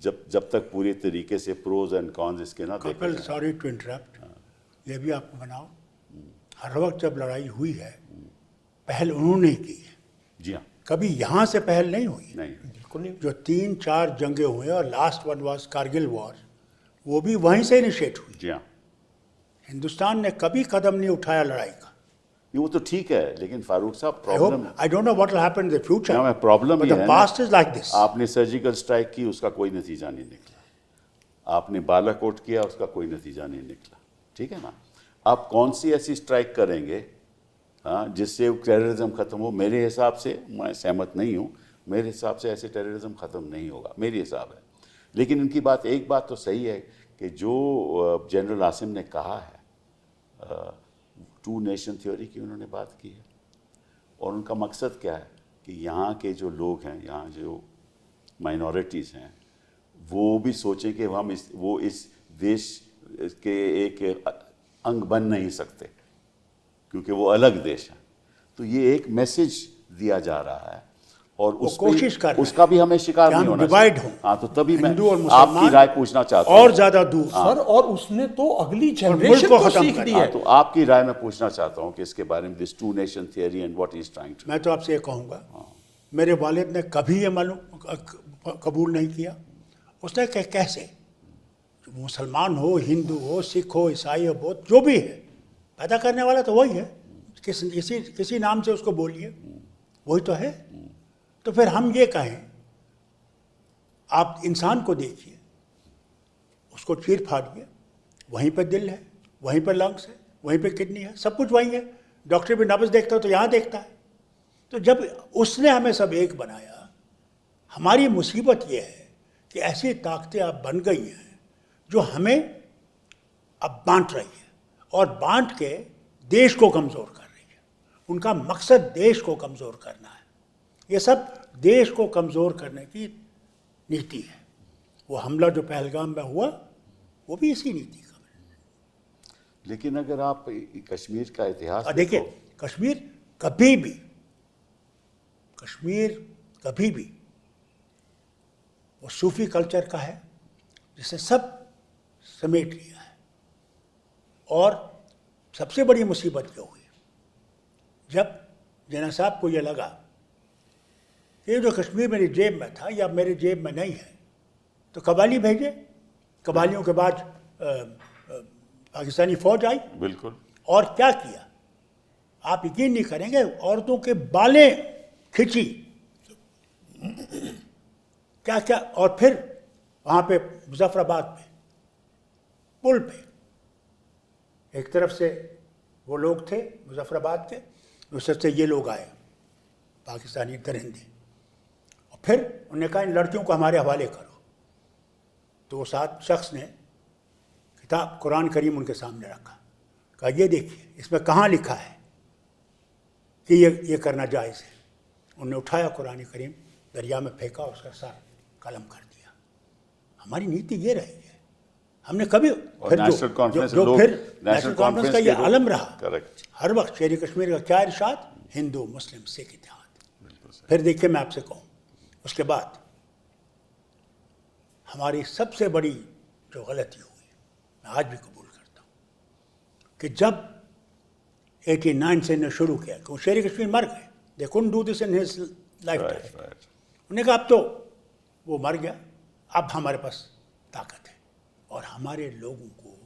जब तक पूरी तरीके से प्रोज एंड कॉन्स इसके ना देखा जाए। सॉरी टू इंटरप्ट, ये भी आपको बनाओ, हर वक्त जब लड़ाई हुई है पहल उन्होंने ही की है। जी हाँ, कभी यहाँ से पहल नहीं हुई। नहीं, बिल्कुल नहीं। जो 3-4 जंगें हुई और last one was Kargil war, वो भी वहीं से इनिशिएट हुई। जी हाँ, हिंदुस्तान ने कभी कदम नहीं उठाया लड़ाई का। ये वो तो ठीक है, लेकिन फारूक साहब problem, I don't know what will happen in the future. मैं प्रॉब्लम But ये the है ना, past is like this. आपने सर्जिकल स्ट्राइक की, उसका कोई नतीजा नहीं निकला। आपने बालाकोट किया, उसका कोई नतीजा नहीं निकला। ठीक है ना, आप कौन सी ऐसी स्ट्राइक करेंगे हाँ जिससे टेररिज्म खत्म हो? मेरे हिसाब से, मैं सहमत नहीं हूँ, मेरे हिसाब से ऐसे टेररिज्म खत्म नहीं होगा, मेरी हिसाब है। लेकिन इनकी बात, एक बात तो सही है कि जो जनरल आसिम ने कहा है, 2 नेशन थ्योरी की उन्होंने बात की है, और उनका मकसद क्या है कि यहाँ के जो लोग हैं, यहाँ जो माइनॉरिटीज़ हैं, वो भी सोचें कि हम इस देश के एक अंग बन नहीं सकते क्योंकि वो अलग देश है। तो ये एक मैसेज दिया जा रहा है, और कोशिश कर रहे हैं उसका भी हमें शिकार कि नहीं हम होना डिवाइड चाहिए। हों। हाँ, तो तभी मैं हिंदू और मुसलमान आपकी राय पूछना चाहता हूँ, और ज्यादा दूर। सर, और उसने तो अगली मुल्क जनरेशन को को खत्म सीख कर दी दिया। है। तो आपकी राय मैं पूछना चाहता हूँ कि इसके बारे में, this 2 nation theory and what is trying to. मैं तो आपसे ये कहूँगा, मेरे वालिद ने कभी ये कबूल नहीं किया। उसने कहा कैसे, मुसलमान हो, हिंदू हो, सिख हो, ईसाई हो, बौद्ध, जो भी है, पैदा करने वाला तो वही है, किसी नाम से उसको बोलिए, वही तो है। तो फिर हम ये कहें, आप इंसान को देखिए, उसको चीर फाड़िए, वहीं पे दिल है, वहीं पे लंग्स है, वहीं पे किडनी है, सब कुछ वहीं है। डॉक्टर भी नब्ज देखता है तो यहाँ देखता है। तो जब उसने हमें सब एक बनाया, हमारी मुसीबत ये है कि ऐसी ताकतें अब बन गई हैं जो हमें अब बांट रही है, और बांट के देश को कमज़ोर कर रही है। उनका मकसद देश को कमज़ोर करना है। ये सब देश को कमज़ोर करने की नीति है। वो हमला जो पहलगाम में हुआ, वो भी इसी नीति का है। लेकिन अगर आप कश्मीर का इतिहास देखिए, कश्मीर कभी भी वो सूफी कल्चर का है जिसे सब समेट लिया है। और सबसे बड़ी मुसीबत क्या हुई, जब जना साहब को ये लगा कि जो कश्मीर मेरी जेब में था या मेरे जेब में नहीं है, तो कबाली भेजे। कबालियों के बाद पाकिस्तानी फौज आई। बिल्कुल। और क्या किया, आप यकीन नहीं करेंगे, औरतों के बालें खींची, क्या क्या। और फिर वहाँ पे मुजफ्फराबाद में पुल पे एक तरफ से वो लोग थे मुजफ्फराबाद के, दूसरे से ये लोग आए पाकिस्तानी दरिंदे, और फिर उन्होंने कहा इन लड़कियों को हमारे हवाले करो। तो वो साथ शख्स ने किताब कुरान करीम उनके सामने रखा, कहा ये देखिए इसमें कहाँ लिखा है कि ये करना जायज़ है। उन्होंने उठाया कुरान करीम, दरिया में फेंका, उसका सर कलम कर दिया। हमारी नीति ये रही है। हमने कभी फिर नेशनल कॉन्फ्रेंस नेशनल कॉन्फ्रेंस का ये आलम रहा करेक्ट। हर वक्त शेर कश्मीर का क्या इरशाद, हिंदू मुस्लिम सिख इत्तेहाद। फिर देखिए मैं आपसे कहूँ, उसके बाद हमारी सबसे बड़ी जो गलती हुई, मैं आज भी कबूल करता हूँ, कि जब 89 से ने शुरू किया, क्यों शेर कश्मीर मर गए, they couldn't do this in his life time. उन्होंने कहा अब तो वो मर गया, अब हमारे पास ताकत है, और हमारे लोगों को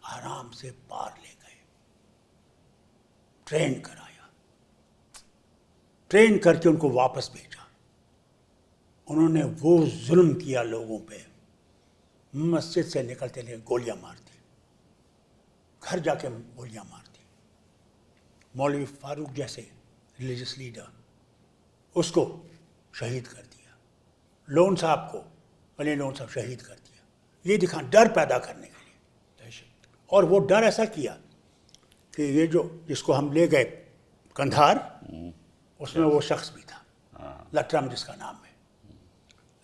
आराम से पार ले गए, ट्रेन कराया, ट्रेन करके उनको वापस भेजा। उन्होंने वो जुल्म किया लोगों पे, मस्जिद से निकलते लिए गोलियां मार दी, घर जाके गोलियां मार दी। मौलवी फारूक जैसे रिलीजियस लीडर, उसको शहीद कर दिया। लोन साहब को, अली लोन साहब शहीद कर दिया। ये दिखा डर पैदा करने के लिए, और वो डर ऐसा किया कि ये जो जिसको हम ले गए कंधार, उसमें वो शख्स भी था, लटरम जिसका नाम है।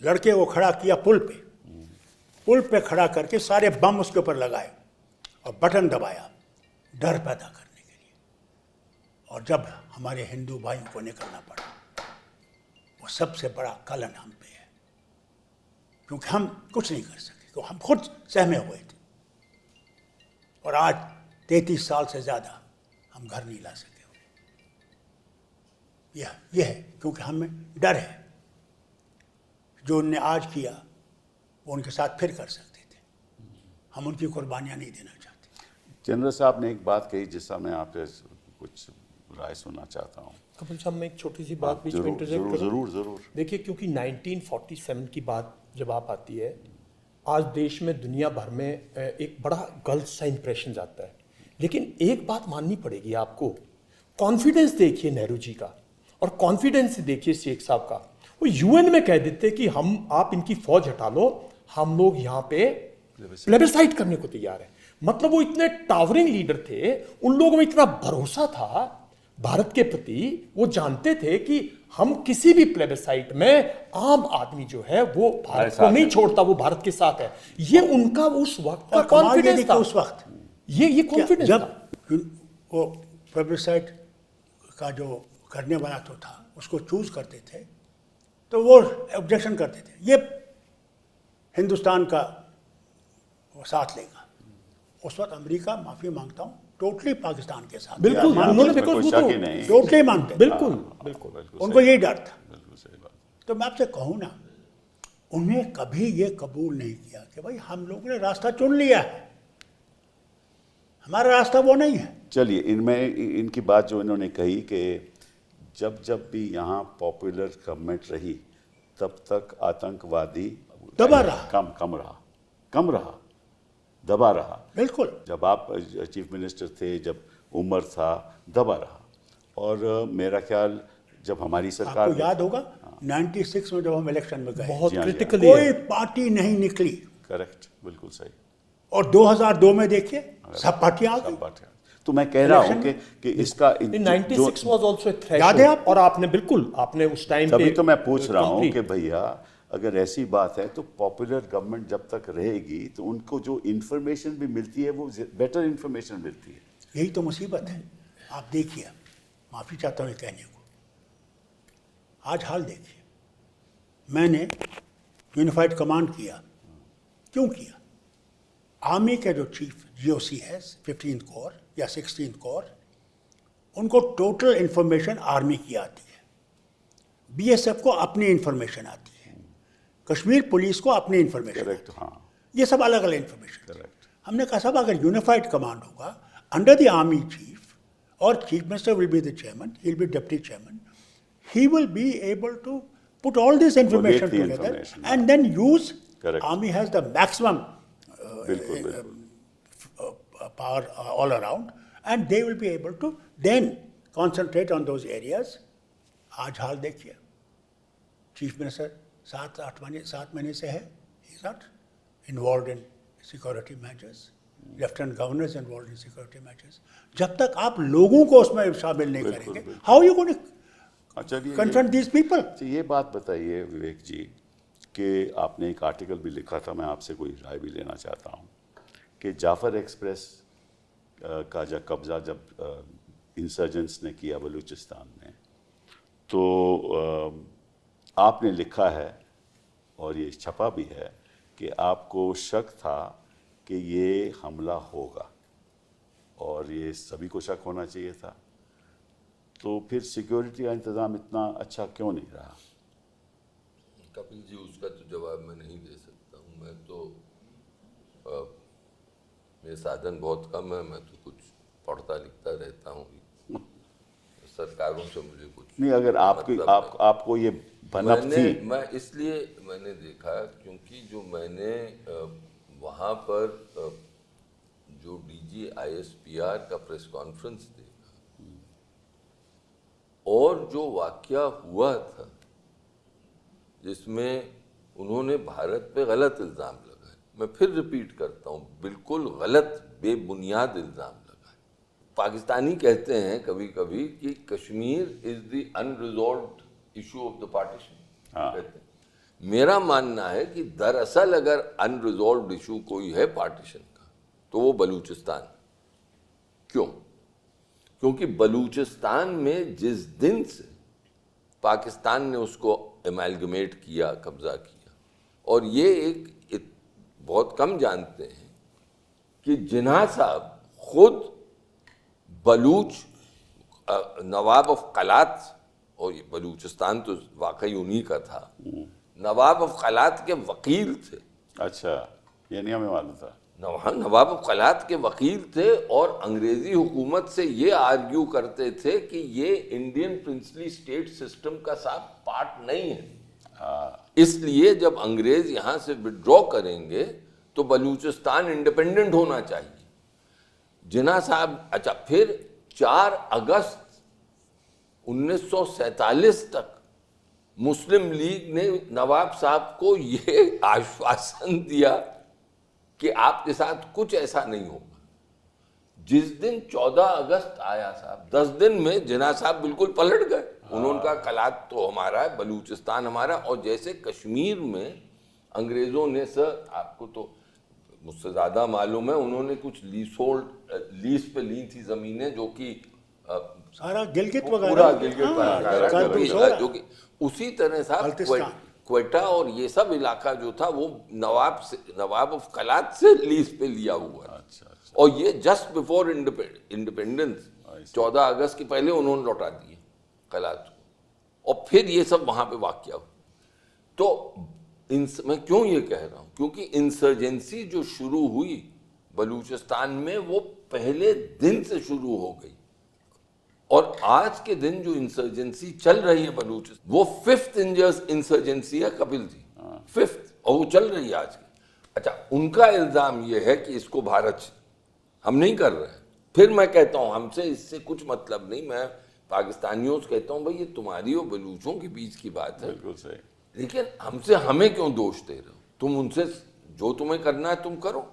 लड़के को खड़ा किया पुल पे खड़ा करके सारे बम उसके ऊपर लगाए और बटन दबाया, डर पैदा करने के लिए। और जब हमारे हिंदू भाइयों को निकलना पड़ा, वो सबसे बड़ा कलन हम पे है, क्योंकि हम कुछ नहीं कर सके, क्योंकि हम खुद सहमे हुए थे। और आज 33 साल से ज़्यादा हम घर नहीं ला सके। यह है क्योंकि हमें डर है, जो उनने आज किया वो उनके साथ फिर कर सकते थे। हम उनकी कुर्बानियाँ नहीं देना चाहते। जनरल साहब ने एक बात कही जिसका मैं आपसे कुछ राय सुनना चाहता हूँ। कपिल साहब, मैं एक छोटी सी बात बीच में इंटरजेक्ट जरूर करूं? जरूर जरूर। देखिए, क्योंकि 1947 की बात जब आप आती है, आज देश में दुनिया भर में एक बड़ा गलत सा इंप्रेशन जाता है। लेकिन एक बात माननी पड़ेगी आपको, कॉन्फिडेंस देखिए नेहरू जी का, और कॉन्फिडेंस देखिए शेख साहब का। वो यूएन में कह देते कि आप इनकी फौज हटा लो, हम लोग यहाँ पे प्लेबिसाइट करने को तैयार है। मतलब वो इतने टावरिंग लीडर थे, उन लोगों में इतना भरोसा था भारत के प्रति, वो जानते थे कि हम किसी भी प्लेबिसाइट में आम आदमी जो है वो भारत को नहीं छोड़ता, वो भारत के साथ है। ये उनका उस वक्त का कॉन्फिडेंस था। उस वक्त ये कॉन्फिडेंस जब था। वो प्लेबिसाइट का जो करने वाला तो था, उसको चूज करते थे, तो वो ऑब्जेक्शन करते थे, ये हिंदुस्तान का वो साथ लेगा। उस वक्त अमेरिका, माफी मांगता हूँ, टोटली पाकिस्तान के साथ। बिल्कुल, उन्होंने टोटली मानते, बिल्कुल बिल्कुल, उनको यही डर था। बिल्कुल सही बात। तो मैं आपसे कहूँ ना, उन्हें कभी ये कबूल नहीं किया कि भाई हम लोगों ने रास्ता चुन लिया है, हमारा रास्ता वो नहीं है। चलिए, इनमें इनकी बात जो इन्होंने कही कि जब भी यहाँ पॉपुलर गवर्नमेंट रही, तब तक आतंकवादी दबा रहा, कम रहा, दबा रहा। बिल्कुल। जब आप चीफ मिनिस्टर थे, जब उमर था, दबा रहा। और मेरा ख्याल जब हमारी सरकार, आपको याद होगा 96 में जब हम इलेक्शन में गए, बहुत जी हाँ, क्रिटिकली कोई पार्टी नहीं निकली। करेक्ट, बिल्कुल सही। और 2002 में देखिए सब पार्टियां आ गई। सब बात है। तो मैं कह रहा हूँ कि इसका 96 वाज आल्सो ए याद है आप? और आपने उस टाइम पे, तभी तो मैं पूछ रहा हूँ कि भैया अगर ऐसी बात है तो पॉपुलर गवर्नमेंट जब तक रहेगी तो उनको जो इन्फॉर्मेशन भी मिलती है वो बेटर इन्फॉर्मेशन मिलती है। यही तो मुसीबत है। आप देखिए, माफी चाहता हूँ ये कहने को, आज हाल देखिए, मैंने यूनिफाइड कमांड किया। क्यों किया? आर्मी के जो चीफ जीओसी है, 15th कोर या 16th कोर, उनको टोटल इंफॉर्मेशन आर्मी की आती है, बीएसएफ को अपनी इंफॉर्मेशन आती है, कश्मीर पुलिस को अपनी इंफॉर्मेशन। करेक्ट, हाँ, ये सब अलग अलग इंफॉर्मेशन। करेक्ट। हमने कहा साहब अगर यूनिफाइड कमांड होगा अंडर द आर्मी चीफ, और chief minister will be the chairman, he will be deputy chairman, he will be able to put all this information the together information, and then use. Correct. Army has the maximum बिल्कुल power all around, and they will be able to then concentrate on those areas. आज हाल देखिए, chief minister 7 महीने से है, he is not involved in security measures. Lieutenant governors involve in security matters. जब तक आप लोगों को उसमें शामिल नहीं करेंगे, हाउ यू गोइंग टू चलिए कन्फ्रंट दीज पीपल? अच्छा, ये बात बताइए विवेक जी कि आपने एक आर्टिकल भी लिखा था, मैं आपसे कोई राय भी लेना चाहता हूँ कि जाफ़र एक्सप्रेस का जब कब्ज़ा जब इंसर्जेंट्स ने किया बलूचिस्तान में, तो आपने लिखा है और ये छपा भी है कि आपको शक था कि ये हमला होगा और ये सभी को शक होना चाहिए था, तो फिर सिक्योरिटी का इंतज़ाम इतना अच्छा क्यों नहीं रहा? कपिल जी, उसका तो जवाब मैं नहीं दे सकता हूँ। मैं तो मेरे साधन बहुत कम है, मैं तो कुछ पढ़ता लिखता रहता हूँ। सरकारों से मुझे कुछ नहीं, अगर आपकी मतलब आपको ये भनक थी। मैं इसलिए मैंने देखा क्योंकि जो मैंने वहाँ पर जो डीजी ISPR का प्रेस कॉन्फ्रेंस देखा और जो वाकया हुआ था जिसमें उन्होंने भारत पे गलत इल्ज़ाम लगाए, मैं फिर रिपीट करता हूँ, बिल्कुल गलत बेबुनियाद इल्ज़ाम लगाए। पाकिस्तानी कहते हैं कभी कभी कि Kashmir is the unresolved issue of the partition. कहते हैं, मेरा मानना है कि दरअसल अगर अनरिजॉल्व्ड इशू कोई है पार्टीशन का तो वो बलूचिस्तान। क्यों? क्योंकि बलूचिस्तान में जिस दिन से पाकिस्तान ने उसको एमैलगमेट किया, कब्जा किया, और ये एक बहुत कम जानते हैं कि जिन्ना साहब खुद बलूच नवाब ऑफ कलात, और ये बलूचिस्तान तो वाकई उन्हीं का था, नवाब ऑफ कलात के वकील थे। अच्छा, ये नहीं हमें मालूम था। नवाब ऑफ कलात के वकील थे और अंग्रेजी हुकूमत से ये आर्ग्यू करते थे कि ये इंडियन प्रिंसली स्टेट सिस्टम का साफ पार्ट नहीं है। इसलिए जब अंग्रेज यहाँ से विड्रॉ करेंगे तो बलूचिस्तान इंडिपेंडेंट होना चाहिए। जिन्ना साहब, अच्छा, फिर 4 अगस्त 1947 तक मुस्लिम लीग ने नवाब साहब को ये आश्वासन दिया कि आपके साथ कुछ ऐसा नहीं होगा। जिस दिन 14 अगस्त आया साहब, 10 दिन में जिन्ना साहब बिल्कुल पलट गए। उन्होंने कहा कलात तो हमारा है, बलूचिस्तान हमारा। और जैसे कश्मीर में अंग्रेजों ने, सर आपको तो मुझसे ज़्यादा मालूम है, उन्होंने कुछ लीज पे ली थी ज़मीनें जो कि सारा गिलगित पूरा वगैरह, गिलगित, जो कि उसी तरह साहब क्वेटा और ये सब इलाका जो था वो नवाब ऑफ कलात से लीज पे लिया हुआ है। अच्छा। और ये जस्ट बिफोर इंडिपेंडेंस 14 अगस्त के पहले उन्होंने लौटा दिए कलात को। और फिर ये सब वहां पे वाकया हुआ। तो मैं क्यों ये कह रहा हूं? क्योंकि इंसर्जेंसी जो शुरू हुई बलूचिस्तान में वो पहले दिन से शुरू हो गई, और आज के दिन जो इंसर्जेंसी चल रही है बलूचिस्तान, वो 5th इंसर्जेंसी है कपिल जी, 5th, और वो चल रही है आज की। अच्छा, उनका इल्जाम ये है कि इसको भारत, हम नहीं कर रहे हैं। फिर मैं कहता हूं हमसे इससे कुछ मतलब नहीं। मैं पाकिस्तानियों से कहता हूं भाई ये तुम्हारी और बलूचों के बीच की बात है, बिल्कुल सही, लेकिन हमसे हमें क्यों दोष दे रहे हो? तुम उनसे जो तुम्हें करना है तुम करो।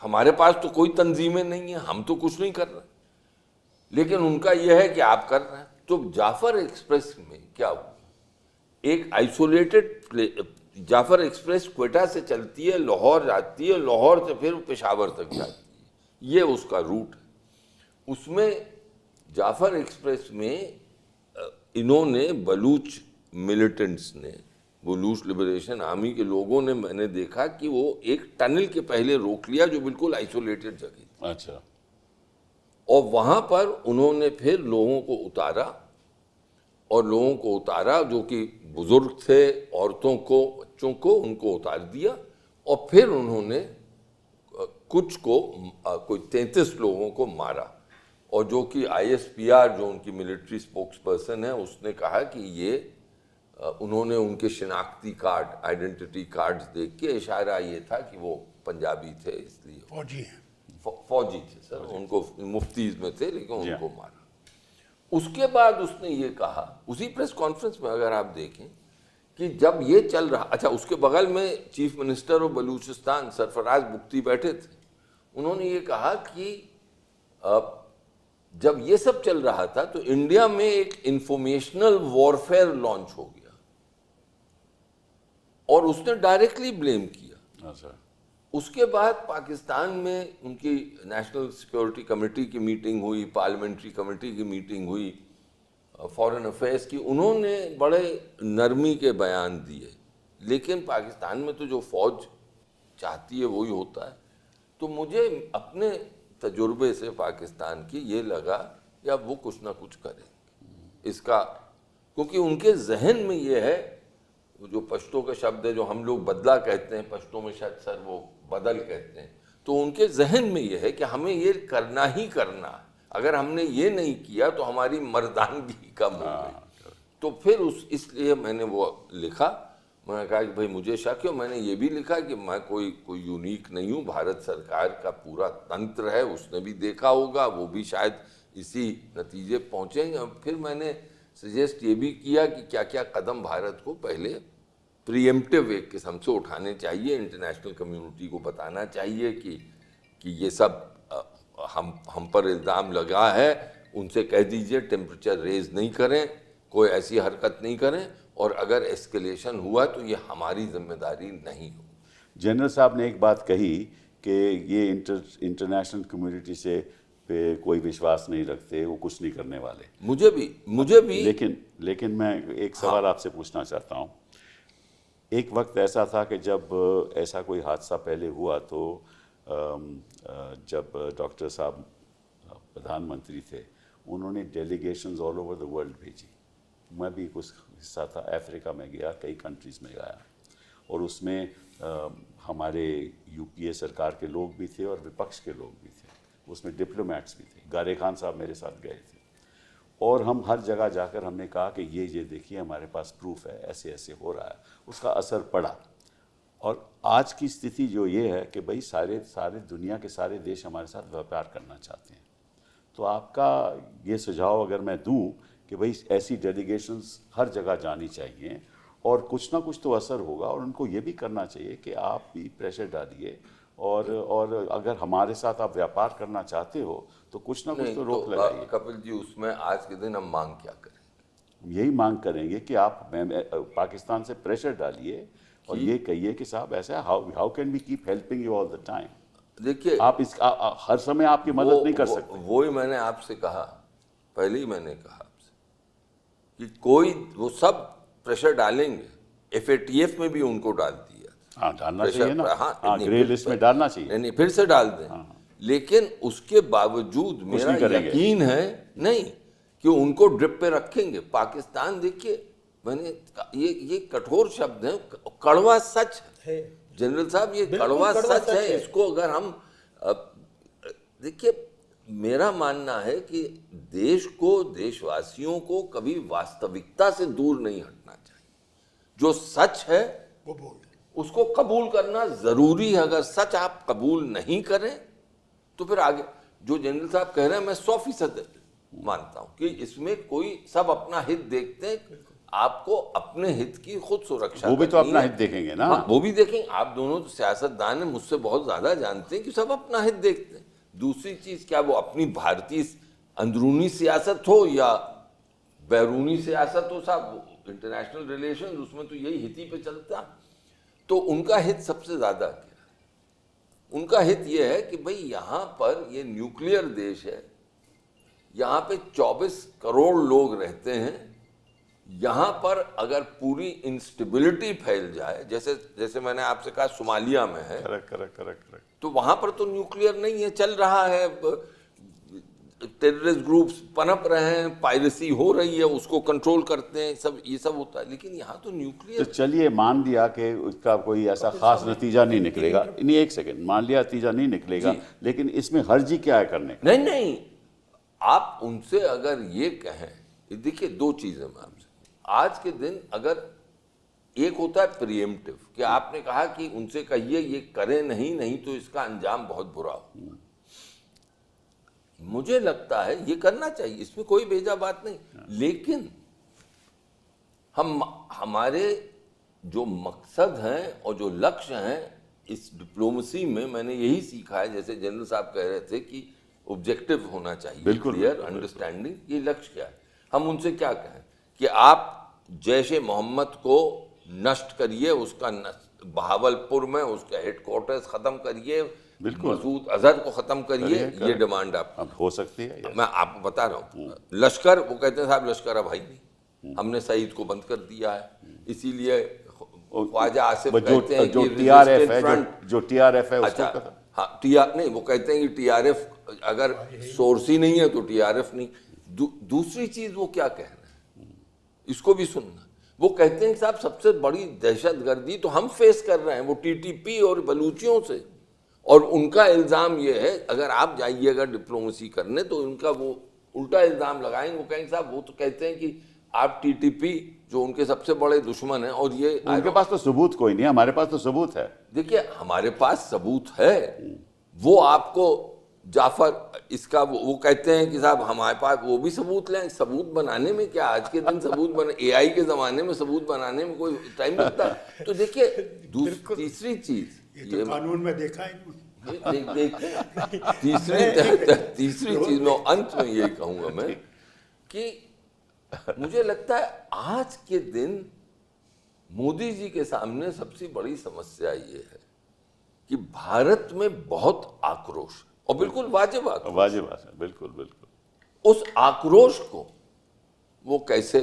हमारे पास तो कोई तंजीमें नहीं है, हम तो कुछ नहीं कर रहे, लेकिन उनका यह है कि आप कर रहे हैं। तो जाफर एक्सप्रेस में क्या हुआ? एक आइसोलेटेड जाफर एक्सप्रेस क्वेटा से चलती है, लाहौर जाती है, लाहौर से फिर पेशावर तक जाती है, ये उसका रूट है। उसमें जाफर एक्सप्रेस में इन्होंने बलूच मिलिटेंट्स ने, बलूच लिबरेशन आर्मी के लोगों ने, मैंने देखा कि वो एक टनल के पहले रोक लिया जो बिल्कुल आइसोलेटेड जगह थी। अच्छा। और वहाँ पर उन्होंने फिर लोगों को उतारा, और लोगों को उतारा जो कि बुजुर्ग थे, औरतों को, बच्चों को, उनको उतार दिया। और फिर उन्होंने कुछ को, कोई 33 लोगों को मारा। और जो कि ISPR, जो उनकी मिलिट्री स्पोक्स पर्सन है, उसने कहा कि ये उन्होंने उनके शिनाख्ती कार्ड, आइडेंटिटी कार्ड्स देख के इशारा ये था कि वो पंजाबी थे, इसलिए फौजी हैं, फौजी थे सर, उनको मुफ्तीज में थे, लेकिन उनको मारा। उसके बाद उसने ये कहा उसी प्रेस कॉन्फ्रेंस में, अगर आप देखें, कि जब ये चल रहा, अच्छा, उसके बगल में chief minister of Balochistan Sarfaraz Bugti बैठे थे। उन्होंने ये कहा कि जब ये सब चल रहा था तो इंडिया में एक इंफॉर्मेशनल वॉरफेयर लॉन्च हो गया और उसने डायरेक्टली ब्लेम किया। अच्छा। उसके बाद पाकिस्तान में उनकी नेशनल सिक्योरिटी कमेटी की मीटिंग हुई, पार्लियामेंट्री कमेटी की मीटिंग हुई, फॉरेन अफेयर्स की, उन्होंने बड़े नरमी के बयान दिए, लेकिन पाकिस्तान में तो जो फौज चाहती है वही होता है। तो मुझे अपने तजुर्बे से पाकिस्तान की ये लगा कि अब वो कुछ ना कुछ करेंगे इसका, क्योंकि उनके जहन में ये है, जो पश्तो का शब्द है जो हम लोग बदला कहते हैं, पश्तो में शायद सर वो बदल कहते हैं, तो उनके जहन में ये है कि हमें ये करना ही करना है, अगर हमने ये नहीं किया तो हमारी मर्दानगी कम हो गई। तो फिर इसलिए मैंने वो लिखा, मैंने कहा कि भाई मुझे शक है, मैंने ये भी लिखा कि मैं कोई यूनिक नहीं हूँ, भारत सरकार का पूरा तंत्र है, उसने भी देखा होगा, वो भी शायद इसी नतीजे पहुँचेंगे। फिर मैंने सजेस्ट ये भी किया कि क्या क्या कदम भारत को पहले प्रीएम्प्टिव एक किस्म से उठाने चाहिए, इंटरनेशनल कम्युनिटी को बताना चाहिए कि ये सब हम पर इल्ज़ाम लगा है, उनसे कह दीजिए टेम्परेचर रेज नहीं करें, कोई ऐसी हरकत नहीं करें, और अगर एस्केलेशन हुआ तो ये हमारी जिम्मेदारी नहीं हो। जनरल साहब ने एक बात कही कि ये इंटरनेशनल कम्युनिटी से पे कोई विश्वास नहीं रखते, वो कुछ नहीं करने वाले। मुझे भी लेकिन मैं एक सवाल आपसे पूछना चाहता हूँ। एक वक्त ऐसा था कि जब ऐसा कोई हादसा पहले हुआ तो जब डॉक्टर साहब प्रधानमंत्री थे, उन्होंने delegations all over the world भेजी। मैं भी कुछ हिस्सा था, अफ्रीका में गया, कई कंट्रीज़ में गया, और उसमें हमारे यूपीए सरकार के लोग भी थे और विपक्ष के लोग भी थे, उसमें डिप्लोमेट्स भी थे। गारे खान साहब मेरे साथ गए थे, और हम हर जगह जाकर हमने कहा कि ये देखिए हमारे पास प्रूफ है, ऐसे ऐसे हो रहा है, उसका असर पड़ा। और आज की स्थिति जो ये है कि भाई सारे दुनिया के सारे देश हमारे साथ व्यापार करना चाहते हैं। तो आपका ये सुझाव अगर मैं दूं कि भाई ऐसी डेलीगेशंस हर जगह जानी चाहिए और कुछ ना कुछ तो असर होगा, और उनको ये भी करना चाहिए कि आप भी प्रेशर डालिए, और अगर हमारे साथ आप व्यापार करना चाहते हो तो कुछ ना कुछ तो रोक लगाइए। कपिल जी, उसमें आज के दिन हम मांग क्या करें? यही मांग करेंगे कि आप पाकिस्तान से प्रेशर डालिए और ये कहिए कि साहब ऐसा how can we keep helping you all the time. देखिए, आप हर समय आपकी मदद नहीं कर सकते। वो ही मैंने आपसे कहा, पहले ही मैंने कहा आपसे कि वो सब प्रेशर डालेंगे, FATF में भी उनको डाल दिया। हाँ, डालना चाहिए ना। हाँ, ग्रे लिस्ट में डालना चाहिए। नहीं, फिर से डाल दें। लेकिन उसके बावजूद मेरा यकीन है नहीं कि उनको ड्रिप पे रखेंगे। पाकिस्तान, देखिए, मैंने ये कठोर शब्द है, कड़वा सच है जनरल साहब, ये कड़वा सच है। इसको अगर हम देखिए, मेरा मानना है कि देश को, देशवासियों को कभी वास्तविकता से दूर नहीं हटना चाहिए। जो सच है वो बोल, उसको कबूल करना जरूरी है। अगर सच आप कबूल नहीं करें तो फिर आगे जो जनरल साहब कह रहे हैं, मैं 100% मानता हूं कि इसमें कोई सब अपना हित देखते हैं। आपको अपने हित की खुद सुरक्षा, वो भी तो अपना हित देखेंगे ना। हाँ, वो भी देखेंगे। आप दोनों तो सियासतदान हैं, मुझसे बहुत ज्यादा जानते हैं कि सब अपना हित देखते हैं। दूसरी चीज, क्या वो अपनी भारतीय अंदरूनी सियासत हो या बैरूनी सियासत हो, साहब इंटरनेशनल रिलेशन, उसमें तो यही हित ही पे चलता। तो उनका हित सबसे ज्यादा क्या है? उनका हित ये है कि भाई यहाँ पर ये न्यूक्लियर देश है, यहाँ पे 24 करोड़ लोग रहते हैं। यहाँ पर अगर पूरी इंस्टेबिलिटी फैल जाए, जैसे मैंने आपसे कहा सोमालिया में है, करेक्ट, तो वहां पर तो न्यूक्लियर नहीं है, चल रहा है, टेररिस्ट ग्रुप्स पनप रहे हैं, पायरेसी हो रही है, उसको कंट्रोल करते हैं, सब ये सब होता है। लेकिन यहाँ तो न्यूक्लियर। तो चलिए मान लिया कि उसका कोई ऐसा खास नतीजा नहीं निकलेगा, नहीं, एक सेकंड, मान लिया नतीजा नहीं निकलेगा, लेकिन इसमें हर्जी क्या है करने का? नहीं, आप उनसे अगर ये कहें, देखिए दो चीजें मैं आपसे, आज के दिन अगर एक होता है प्रीएम्प्टिव कि आपने कहा कि उनसे कहिए ये करें नहीं तो इसका अंजाम बहुत बुरा हो। मुझे लगता है ये करना चाहिए, इसमें कोई बेजा बात नहीं। लेकिन हमारे जो मकसद हैं और जो लक्ष्य हैं इस डिप्लोमेसी में मैंने यही सीखा है, जैसे जनरल साहब कह रहे थे कि ऑब्जेक्टिव होना चाहिए, बिल्कुल, क्लियर बिल्कुल, अंडरस्टैंडिंग, ये लक्ष्य क्या है। हम उनसे क्या कहें कि आप जैश ए मोहम्मद को नष्ट करिए, उसका बहावलपुर में उसका हेडक्वार्टर्स खत्म करिए, बिल्कुल। मसूद अजहर को खत्म करिए, करिए, ये डिमांड आप। अब हो सकती है yes। मैं आपको बता रहा हूँ, लश्कर, वो कहते हैं साहब लश्कर अब है ही नहीं, हमने सईद को बंद कर दिया है, इसीलिए ख्वाजा आसिफ कहते हैं जो कि टीआरएफ है, resistance front- जो टीआरएफ है उसको अच्छा, खत्म। हाँ नहीं, वो कहते हैं कि टीआरएफ अगर सोर्स ही नहीं है तो टीआरएफ नहीं। दूसरी चीज वो क्या कह रहे हैं, इसको भी सुनना। वो कहते हैं कि साहब सबसे बड़ी दहशतगर्दी तो हम फेस कर रहे हैं, वो टीटीपी और बलूचियों से, और उनका इल्जाम ये है, अगर आप जाइएगा डिप्लोमेसी करने तो उनका वो उल्टा इल्जाम लगाएंगे, वो कहेंगे साहब वो तो कहते हैं कि आप टीटीपी जो उनके सबसे बड़े दुश्मन हैं, और ये उनके पास तो सबूत कोई नहीं है, हमारे पास तो सबूत है। देखिए हमारे पास सबूत है, वो आपको जाफर इसका वो कहते हैं कि साहब हमारे पास वो भी सबूत लें। सबूत बनाने में क्या, आज के दिन सबूत बना, एआई के जमाने में सबूत बनाने में कोई टाइम लगता है। तो देखिए तीसरी चीज ये तो कानून में देखा है इन्होंने। तीसरी चीज में अंत में ये कहूंगा मैं कि मुझे लगता है आज के दिन मोदी जी के सामने सबसे बड़ी समस्या ये है कि भारत में बहुत आक्रोश, और बिल्कुल वाजिब आक्रोश, वाजिब बात है, बिल्कुल बिल्कुल। उस आक्रोश को वो कैसे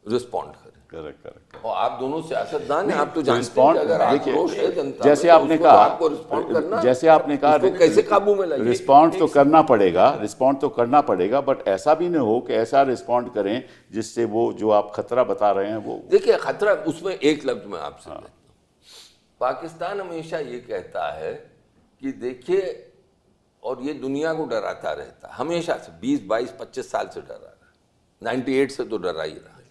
रिस्पॉन्ड करें। करेक्ट। और आप दोनों सियासतदान हैं, आप तो जानते हैं रिस्पॉन्ड, कि अगर देखिए, आक्रोश है जनता जैसे में, तो आपने उसको कहा, आपको रिस्पॉन्ड करना, जैसे आपने कहा उसको कैसे काबू में लाइए। रिस्पॉन्ड तो करना पड़ेगा, रिस्पॉन्ड तो करना पड़ेगा, बट ऐसा भी नहीं हो कि ऐसा रिस्पॉन्ड करें जिससे वो जो आप खतरा बता रहे हैं वो। देखिए खतरा, उसमें एक लफ्ज में आपसे कहता हूं, पाकिस्तान हमेशा ये कहता है कि देखिए, और ये दुनिया को डराता रहता है हमेशा से, 20, 22, 25 साल से डरा रहा है, 98 से तो डरा ही रहा है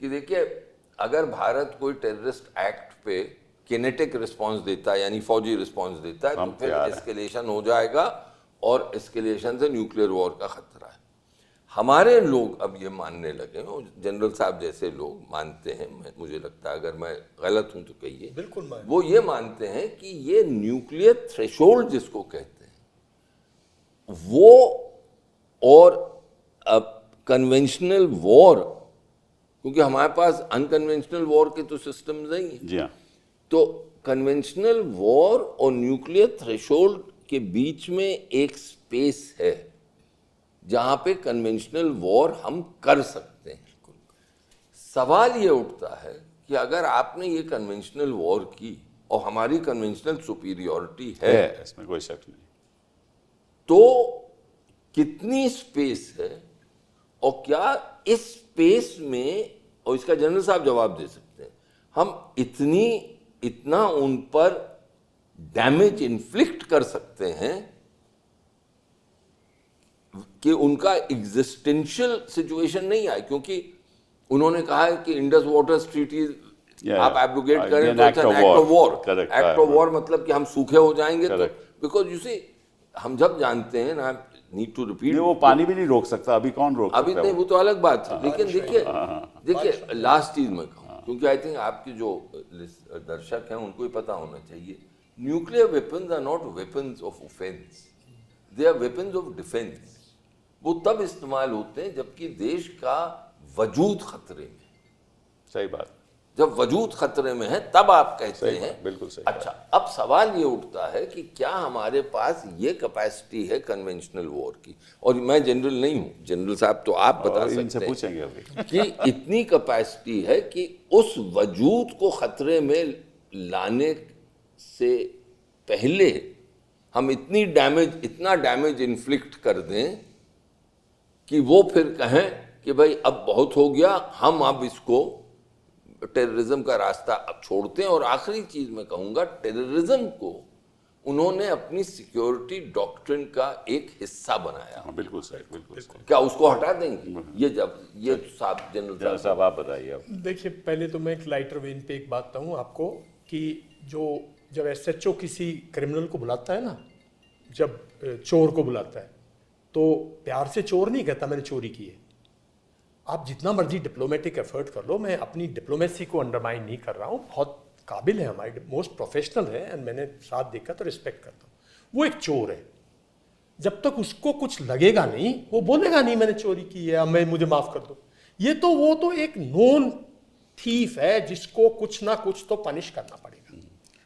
कि देखिए अगर भारत कोई टेररिस्ट एक्ट पे किनेटिक रिस्पांस देता है, यानी फौजी रिस्पांस देता है, तो फिर एस्केलेशन हो जाएगा, और एस्केलेशन से न्यूक्लियर वॉर का खतरा है। हमारे लोग अब ये मानने लगे, और जनरल साहब जैसे लोग मानते हैं, मुझे लगता है अगर मैं गलत हूं तो कहिए, बिल्कुल वो ये मानते हैं कि ये न्यूक्लियर थ्रेशोल्ड जिसको कहते हैं वो, और अब कन्वेंशनल वॉर, क्योंकि हमारे पास अनकन्वेंशनल वॉर के तो सिस्टम्स नहीं है, जी हाँ, तो कन्वेंशनल वॉर और न्यूक्लियर थ्रेशोल्ड के बीच में एक स्पेस है जहां पे कन्वेंशनल वॉर हम कर सकते हैं। सवाल ये उठता है कि अगर आपने ये कन्वेंशनल वॉर की और हमारी कन्वेंशनल सुपीरियॉरिटी है, इसमें कोई शक नहीं, तो कितनी स्पेस है, और क्या इस स्पेस में, और इसका जनरल साहब जवाब दे सकते हैं, हम इतना उन पर डैमेज इन्फ्लिक्ट कर सकते हैं कि उनका एग्जिस्टेंशियल सिचुएशन नहीं आए, क्योंकि उन्होंने कहा है कि इंडस वाटर ट्रीटी आप एब्रोगेट करें तो act of war. Act of war मतलब कि हम सूखे हो जाएंगे, तो बिकॉज यू सी हम जब जानते हैं ना, नीड टू रिपीट, वो पानी भी नहीं रोक सकता, अभी कौन रोक अभी सकता नहीं, है वो तो अलग बात है। लेकिन देखिए लास्ट चीज मैं कहूँ, क्योंकि आई थिंक आपके जो दर्शक हैं उनको ही पता होना चाहिए, nuclear weapons are not weapons of offence, they are weapons of defence. वो तब इस्तेमाल होते हैं जबकि देश का वजूद खतरे में, सही बात, जब वजूद खतरे में है तब आप कहते हैं। बिल्कुल सही। अच्छा, अब सवाल ये उठता है कि क्या हमारे पास ये कैपेसिटी है कन्वेंशनल वॉर की, और मैं जनरल नहीं हूं, जनरल साहब तो आप बता सकते हैं, पूछेंगे अभी कि इतनी कैपेसिटी है कि उस वजूद को खतरे में लाने से पहले हम इतना डैमेज इन्फ्लिक्ट कर दें कि वो फिर कहें कि भाई अब बहुत हो गया, हम अब इसको टेररिज्म का रास्ता अब छोड़ते हैं। और आखिरी चीज मैं कहूंगा, टेररिज्म को उन्होंने अपनी सिक्योरिटी डॉक्ट्रिन का एक हिस्सा बनाया। बिल्कुल सही, बिल्कुल सही। क्या क्या उसको हटा देंगे? ये साहब जनरल साहब आप बताइए। अब देखिए, पहले तो मैं एक लाइटर वेन पे एक बात कहूँ आपको कि जब एसएचओ किसी क्रिमिनल को बुलाता है ना, जब चोर को बुलाता है, तो प्यार से चोर नहीं कहता मैंने चोरी की है। आप जितना मर्जी डिप्लोमेटिक एफर्ट कर लो, मैं अपनी डिप्लोमेसी को अंडरमाइन नहीं कर रहा हूँ, बहुत काबिल है, हमारे मोस्ट प्रोफेशनल है, एंड मैंने साथ देखा तो रिस्पेक्ट करता हूँ। वो एक चोर है, जब तक उसको कुछ लगेगा नहीं वो बोलेगा नहीं मैंने चोरी की है, मैं मुझे माफ कर दो। ये तो वो तो एक नोन थीफ है जिसको कुछ ना कुछ तो पनिश करना पड़ेगा।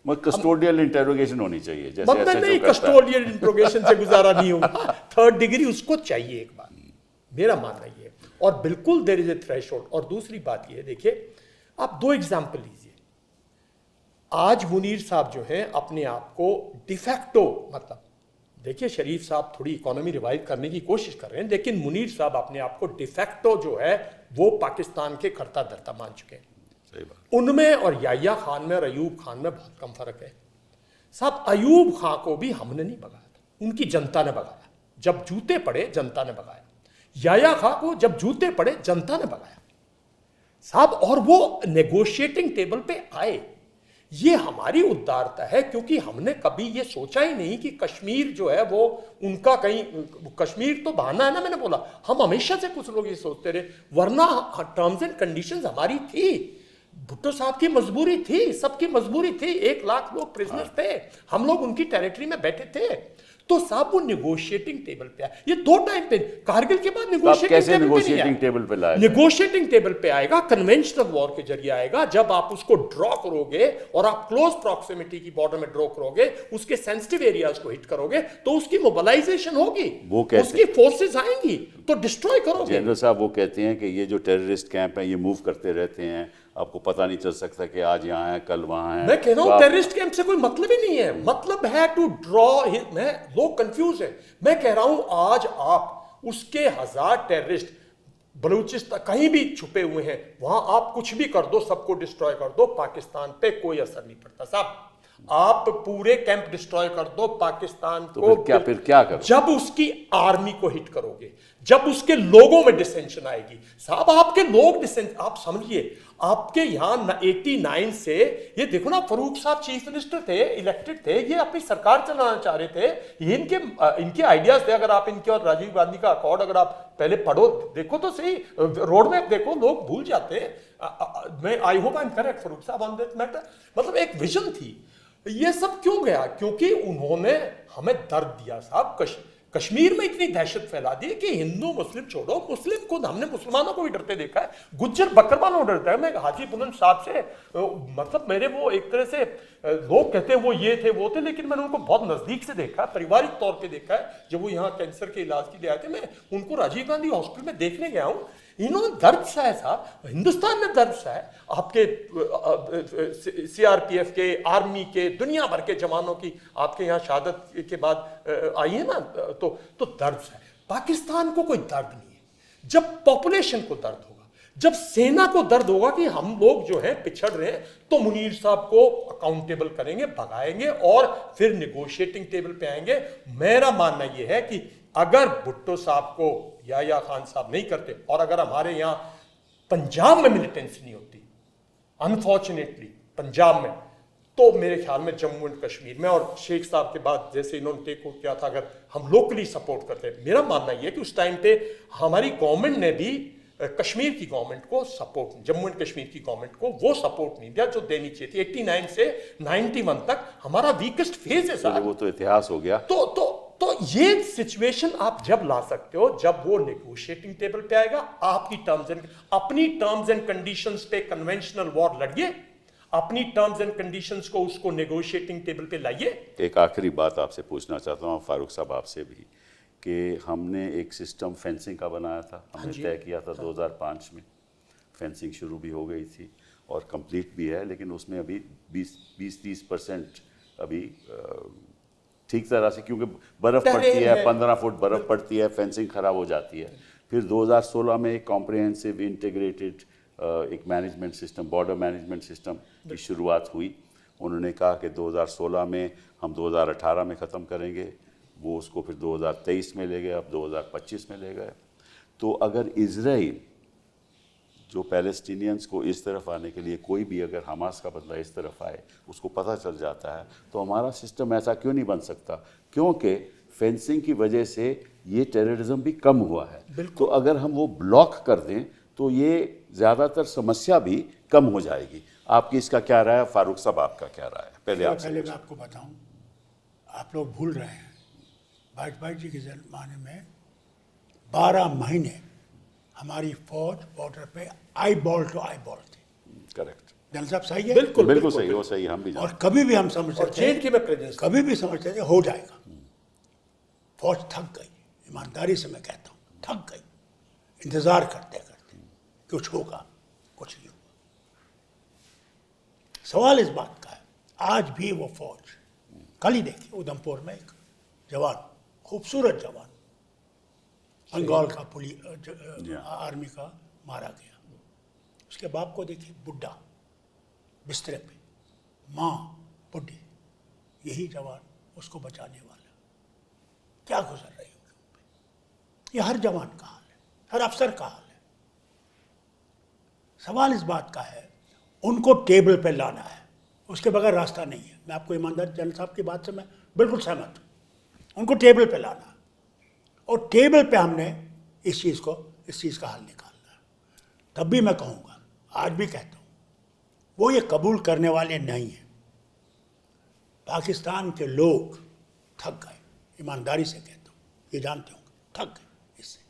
मगर कस्टोडियल इंटेरोगेशन होनी चाहिए, जैसे मतलब SHO नहीं, करता है। कस्टोडियल इंट्रोगेशन से गुजारा नहीं होगा, थर्ड डिग्री उसको चाहिए एक बार, मेरा मानना ये है। और बिल्कुल देयर इज ए थ्रेशोल्ड। और दूसरी बात ये है, देखिए आप 2 एग्जाम्पल लीजिए। आज मुनीर साहब जो हैं अपने आप को डिफैक्टो, मतलब देखिए शरीफ साहब थोड़ी इकोनॉमी रिवाइव करने की कोशिश कर रहे हैं, लेकिन मुनीर साहब अपने आप को डिफैक्टो जो है वो पाकिस्तान के कर्ता धर्ता मान चुके हैं। सही बात। उनमें और याह्या खान में और अयूब खान में बहुत कम फर्क है साहब। अयूब खान को भी हमने नहीं भगाया था, उनकी जनता ने भगाया। जब जूते पड़े जनता ने भगाया। याह्या खान को जब जूते पड़े जनता ने भगाया साहब, और वो नेगोशिएटिंग टेबल पे आए। ये हमारी उदारता है, क्योंकि हमने कभी ये सोचा ही नहीं कि कश्मीर जो है वो उनका कहीं, कश्मीर तो बहाना है ना, मैंने बोला हम हमेशा से कुछ लोग ये सोचते रहे, वरना टर्म्स एंड कंडीशंस हमारी थी, भुट्टो साहब की मजबूरी थी, सबकी मजबूरी थी। 1 लाख लोग प्रिजनर थे, हम लोग उनकी टेरिटरी में बैठे थे, तो साहब वो निगोशिएटिंग टेबल पे आए। ये 2 टाइम पे, कारगिल के बाद निगोशिएटिंग टेबल पे लाए? निगोशिएटिंग टेबल पे आएगा, कन्वेंशनल वॉर के जरिए आएगा, जब आप उसको ड्रॉ करोगे और आप क्लोज प्रॉक्सिमिटी की बॉर्डर में ड्रॉ करोगे, उसके सेंसिटिव एरियाज को हिट करोगे, तो उसकी मोबिलाइजेशन होगी, वो कैसे? उसकी फोर्सेस आएंगी तो डिस्ट्रॉय करोगे। जनरल साहब वो कहते हैं कि ये जो टेररिस्ट कैंप है ये मूव करते रहते हैं, आपको पता नहीं चल सकता कि आज यहाँ है कल वहाँ है। मैं कह रहा हूँ टेररिस्ट कैंप से कोई मतलब ही नहीं है, मतलब है टू ड्रॉ। मैं, लोग कंफ्यूज है। मैं कह रहा हूँ आज आप उसके 1000 टेररिस्ट बलूचिस्तान कहीं भी छुपे हुए हैं, वहां आप कुछ भी कर दो, सबको डिस्ट्रॉय कर दो, पाकिस्तान पे कोई असर नहीं पड़ता साहब। आप पूरे कैंप डिस्ट्रॉय कर दो, पाकिस्तान तो को फिर क्या करो? जब उसकी आर्मी को हिट करोगे, जब उसके लोगों में डिसेंशन आएगी साहब, आपके लोग डिसेंशन, आप समझिए आपके यहां 89 से, ये देखो ना, फरूक साहब चीफ मिनिस्टर थे, इलेक्टेड थे, ये अपनी सरकार चलाना चाह रहे थे, ये इनके आइडियाज थे। अगर आप इनके और राजीव गांधी का अकॉर्ड अगर आप पहले पढ़ो, देखो तो सही, रोड मैप देखो, लोग भूल जाते हैं। मैं I hope I am correct Farooq साहब ऑन दैट मैटर। मतलब एक विजन थी। ये सब क्यों गया? क्योंकि उन्होंने हमें दर्द दिया साहब। कश्मीर में इतनी दहशत फैला दी कि हिंदू मुस्लिम छोड़ो, मुस्लिम को हमने मुसलमानों को भी डरते देखा है, गुज्जर बकरवालों डरता है। मैं हाजी बुलंद साहब से, मतलब मेरे वो एक तरह से, लोग कहते हैं वो ये थे वो थे, लेकिन मैंने उनको बहुत नजदीक से देखा, पारिवारिक तौर पे देखा है। जब वो यहाँ कैंसर के इलाज के लिए आए थे, मैं उनको राजीव गांधी हॉस्पिटल में देखने गया हूँ। इन्होंने दर्द सा है साहब, हिंदुस्तान में दर्द सा है। आपके CRPF के, आर्मी के, दुनिया भर के जवानों की आपके यहाँ शहादत के बाद आई है ना, तो दर्द सा है। पाकिस्तान को कोई दर्द नहीं है। जब पॉपुलेशन को दर्द होगा, जब सेना को दर्द होगा कि हम लोग जो है पिछड़ रहे हैं, तो मुनीर साहब को अकाउंटेबल करेंगे, भगाएंगे और फिर निगोशिएटिंग टेबल पे आएंगे। मेरा मानना यह है कि अगर भुट्टो साहब को याह्या खान साहब नहीं करते, और अगर हमारे यहाँ पंजाब में मिलिटेंसी नहीं होती, अनफॉर्चुनेटली पंजाब में, तो मेरे ख्याल में जम्मू एंड कश्मीर में, और शेख साहब के बाद जैसे इन्होंने टेक ओवर किया था, अगर हम लोकली सपोर्ट करते, मेरा मानना यह है कि उस टाइम पे हमारी गवर्नमेंट ने भी कश्मीर की गवर्नमेंट को सपोर्ट, जम्मू एंड कश्मीर की गवर्नमेंट को वो सपोर्ट नहीं दिया जो देनी चाहिए थी। 89 से 91 तक हमारा वीकेस्ट फेज है साहब। वो तो इतिहास हो गया। तो ये सिचुएशन आप जब ला सकते हो, जब वो नेगोशिएटिंग टेबल पे आएगा, आपकी अपनी टर्म्स एंड कंडीशंस पे कन्वेंशनल वॉर लड़िए, अपनी टर्म्स एंड कंडीशंस को उसको नेगोशिएटिंग टेबल पे लाइए। एक आखिरी बात आपसे पूछना चाहता हूँ फारूक साहब आपसे भी, कि हमने एक सिस्टम फेंसिंग का बनाया था, हमने तय किया था 2005 में, फेंसिंग शुरू भी हो गई थी और कंप्लीट भी है, लेकिन उसमें अभी 20-30% अभी ठीक तरह से, क्योंकि बर्फ़ पड़ती है, 15 फुट बर्फ़ पड़ती है, फेंसिंग ख़राब हो जाती है। फिर 2016 में एक कॉम्प्रिहेंसिव इंटीग्रेटेड एक management system, border management system की शुरुआत हुई। उन्होंने कहा कि 2016 में हम 2018 में ख़त्म करेंगे, वो उसको फिर 2023 में ले गए, अब 2025 में ले गए। तो अगर इजराइल जो पैलेस्टीनियंस को इस तरफ आने के लिए, कोई भी अगर हमास का बंदा इस तरफ आए, उसको पता चल जाता है, तो हमारा सिस्टम ऐसा क्यों नहीं बन सकता? क्योंकि फेंसिंग की वजह से ये टेररिज्म भी कम हुआ है। तो अगर हम वो ब्लॉक कर दें तो ये ज़्यादातर समस्या भी कम हो जाएगी। आपकी इसका क्या राय है? फारूक साहब आपका क्या राय है? पहले आपसे पहले मैं आपको बताऊं, आप लोग भूल रहे हैं वाजपेयी जी के जमाने में 12 महीने हमारी फौज बॉर्डर पे eyeball to eyeball थी। करेक्ट, जनरल साहब सही है? बिल्कुल बिल्कुल सही, वो सही, हम भी और जानते कभी भी हम समझते और चेन की थे, मैं प्रेजेंस कभी भी समझते थे हो जाएगा। फौज थक गई, ईमानदारी से मैं कहता हूँ थक गई, इंतजार करते करते कुछ होगा, कुछ नहीं होगा। सवाल इस बात का है, आज भी वो फौज, कल ही देखिए उधमपुर में एक जवान, खूबसूरत जवान, बंगाल का आर्मी का मारा गया। उसके बाप को देखिए, बुढ़ा बिस्तरे पे, माँ बुढ़ी, यही जवान उसको बचाने वाला। क्या गुजर रही होगी? ये हर जवान का हाल है, हर अफसर का हाल है। सवाल इस बात का है, उनको टेबल पे लाना है, उसके बगैर रास्ता नहीं है। मैं आपको ईमानदार जनरल साहब की बात से मैं बिल्कुल सहमत हूँ। उनको टेबल पे लाना है और टेबल पे हमने इस चीज़ का हल निकालना है। तब भी मैं कहूँगा, आज भी कहता हूँ, वो ये कबूल करने वाले नहीं हैं। पाकिस्तान के लोग थक गए, ईमानदारी से कहता हूँ, ये जानते होंगे, थक गए इससे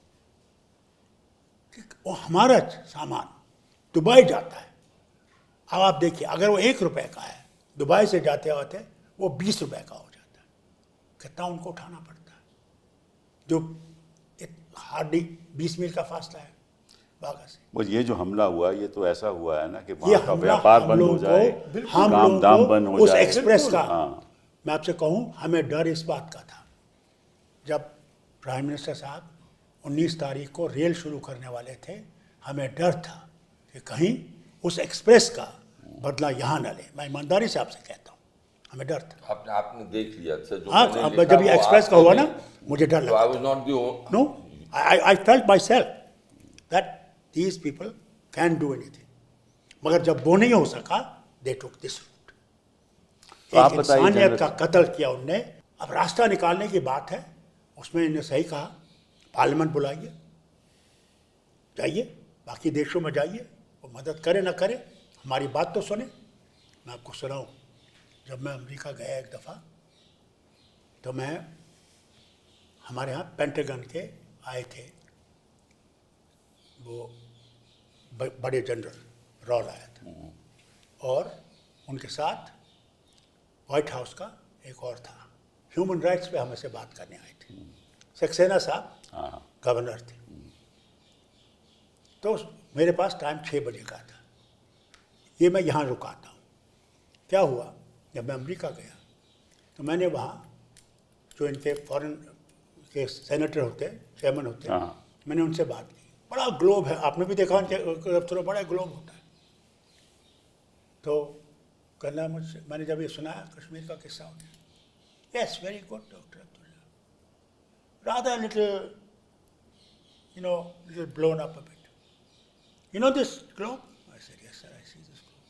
कि वो हमारा सामान दुबई जाता है। अब आप देखिए, अगर वो 1 रुपए का है, दुबई से जाते आते वो 20 रुपए का हो जाता है। कितना उनको उठाना पड़ता है, जो हार्डली 20 मील का फासला है बागा से। वो ये जो हमला हुआ, ये तो ऐसा हुआ है ना कि ये वहाँ का हमला व्यापार हम बंद हो लोगों जाए, को, हम काम लोगों दाम को बंद हो उस जाए। एक्सप्रेस का, हाँ, मैं आपसे कहूँ, हमें डर इस बात का था, जब प्राइम मिनिस्टर साहब 19 तारीख को रेल शुरू करने वाले थे, हमें डर था कि कहीं उस एक्सप्रेस का बदला यहाँ न ले। मैं ईमानदारी से आपसे कहता हूँ, हमें डर था। आपने देख लिया अच्छा जो हाँ, मैंने अब लिखा जब ये वो एक्सप्रेस का आपने हुआ ना, नहीं- मुझे डर तो लगा। I was not the No, I felt myself that these people can do anything. मगर जब वो नहीं हो सका, they took this route. तो आप एक बताइए इंसानियत जनरल- का कत्ल किया उनने। अब रास्ता निकालने की बात है, उसमें इन्होंने सही कहा, पार्लियामेंट बुलाइए, जाइए, बाकी देशों में जाइए, वो मदद करे ना करे, हमारी बात तो सुने। मैं आपको सुनाऊँ, जब मैं अमेरिका गया एक दफ़ा, तो मैं, हमारे यहाँ पेंटागन के आए थे वो बड़े जनरल, रॉल आया था, और उनके साथ व्हाइट हाउस का एक और था, ह्यूमन राइट्स पे हमें से बात करने आए थे। सक्सेना साहब हाँ, गवर्नर थे। तो मेरे पास टाइम 6 बजे का था, ये मैं यहाँ रुकाता हूँ। क्या हुआ, जब मैं अमेरिका गया तो मैंने वहाँ जो इनके फॉरेन के सेनेटर होते हैं, चेयरमैन होते हैं, हाँ। मैंने उनसे बात की। बड़ा ग्लोब है, आपने भी देखा उनके दफ्तरों, बड़ा ग्लोब होता है। तो कहना मुझसे, मैंने जब ये सुनाया कश्मीर का किस्सा हो गया, yes very good doctor Abdullah, rather little little blown up a bit. You know this globe? I said, yes sir, I see this globe.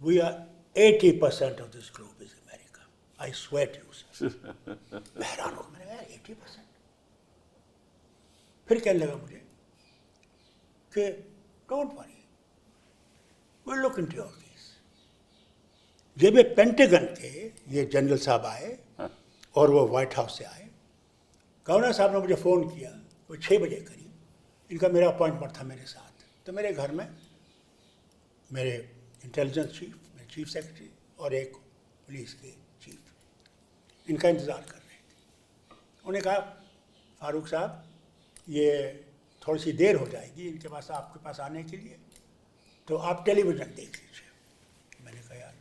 We are 80% of this globe is America. I swear to you, sir. मैं हैरान हो, मैंने कहा 80%। फिर कहने लगा मुझे कि don't worry, we'll look into your case. जब ये पेंटागन के ये जनरल साहब आए और वो व्हाइट हाउस से आए, गवर्नर साहब ने मुझे फ़ोन किया, वो 6 बजे करीब, इनका मेरा अपॉइंटमेंट था मेरे साथ। तो मेरे घर में मेरे इंटेलिजेंस चीफ, मेरे चीफ सेक्रेटरी और एक पुलिस के चीफ इनका इंतज़ार कर रहे थे। उन्होंने कहा, फारूक साहब ये थोड़ी सी देर हो जाएगी इनके पास, आपके पास आने के लिए, तो आप टेलीविज़न देख लीजिए। मैंने कहा, यार